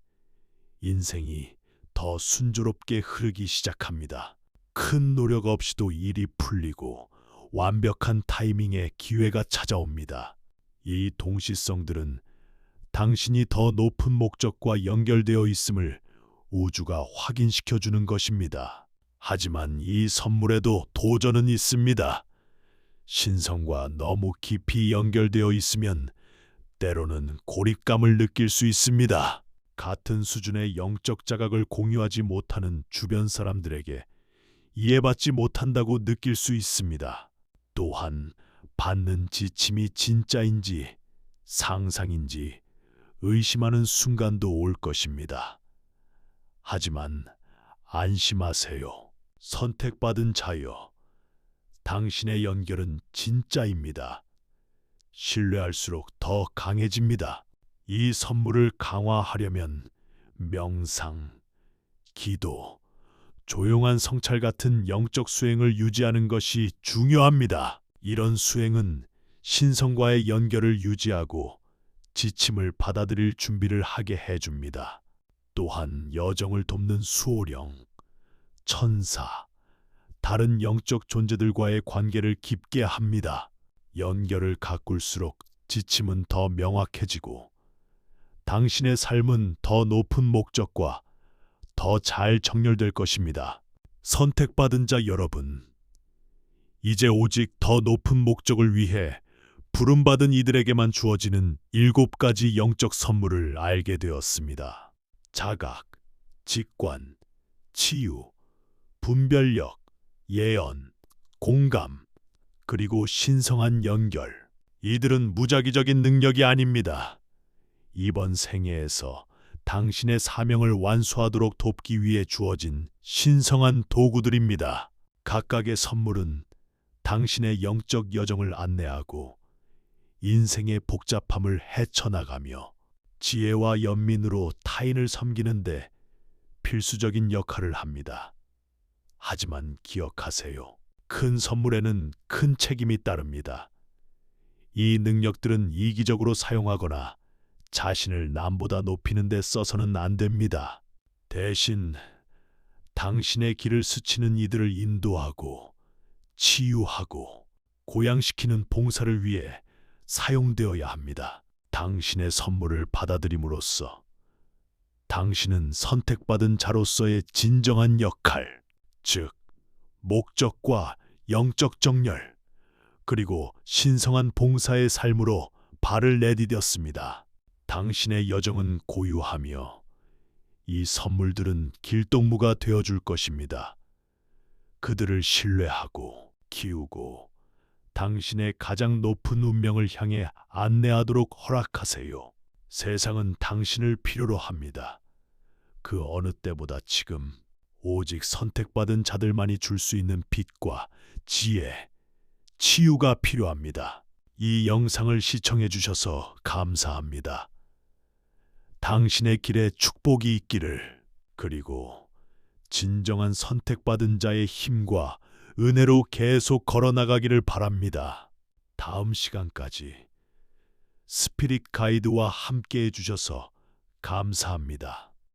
인생이 더 순조롭게 흐르기 시작합니다. 큰 노력 없이도 일이 풀리고 완벽한 타이밍에 기회가 찾아옵니다. 이 동시성들은 당신이 더 높은 목적과 연결되어 있음을 우주가 확인시켜 주는 것입니다. 하지만 이 선물에도 도전은 있습니다. 신성과 너무 깊이 연결되어 있으면 때로는 고립감을 느낄 수 있습니다. 같은 수준의 영적 자각을 공유하지 못하는 주변 사람들에게 이해받지 못한다고 느낄 수 있습니다. 또한 받는 지침이 진짜인지 상상인지 의심하는 순간도 올 것입니다. 하지만 안심하세요. 선택받은 자여, 당신의 연결은 진짜입니다. 신뢰할수록 더 강해집니다. 이 선물을 강화하려면 명상, 기도, 조용한 성찰 같은 영적 수행을 유지하는 것이 중요합니다. 이런 수행은 신성과의 연결을 유지하고 지침을 받아들일 준비를 하게 해줍니다. 또한 여정을 돕는 수호령, 천사, 다른 영적 존재들과의 관계를 깊게 합니다. 연결을 가꿀수록 지침은 더 명확해지고 당신의 삶은 더 높은 목적과 더 잘 정렬될 것입니다. 선택받은 자 여러분, 이제 오직 더 높은 목적을 위해 부름받은 이들에게만 주어지는 7가지 영적 선물을 알게 되었습니다. 자각, 직관, 치유, 분별력, 예언, 공감, 그리고 신성한 연결. 이들은 무작위적인 능력이 아닙니다. 이번 생애에서 당신의 사명을 완수하도록 돕기 위해 주어진 신성한 도구들입니다. 각각의 선물은 당신의 영적 여정을 안내하고 인생의 복잡함을 헤쳐나가며 지혜와 연민으로 타인을 섬기는데 필수적인 역할을 합니다. 하지만 기억하세요. 큰 선물에는 큰 책임이 따릅니다. 이 능력들은 이기적으로 사용하거나 자신을 남보다 높이는 데 써서는 안 됩니다. 대신 당신의 길을 스치는 이들을 인도하고 치유하고 고양시키는 봉사를 위해 사용되어야 합니다. 당신의 선물을 받아들임으로써 당신은 선택받은 자로서의 진정한 역할, 즉 목적과 영적 정렬, 그리고 신성한 봉사의 삶으로 발을 내디뎠습니다. 당신의 여정은 고유하며 이 선물들은 길동무가 되어줄 것입니다. 그들을 신뢰하고 키우고 당신의 가장 높은 운명을 향해 안내하도록 허락하세요. 세상은 당신을 필요로 합니다. 그 어느 때보다 지금 오직 선택받은 자들만이 줄 수 있는 빛과 지혜, 치유가 필요합니다. 이 영상을 시청해 주셔서 감사합니다. 당신의 길에 축복이 있기를, 그리고 진정한 선택받은 자의 힘과 은혜로 계속 걸어나가기를 바랍니다. 다음 시간까지 스피릿 가이드와 함께 해주셔서 감사합니다.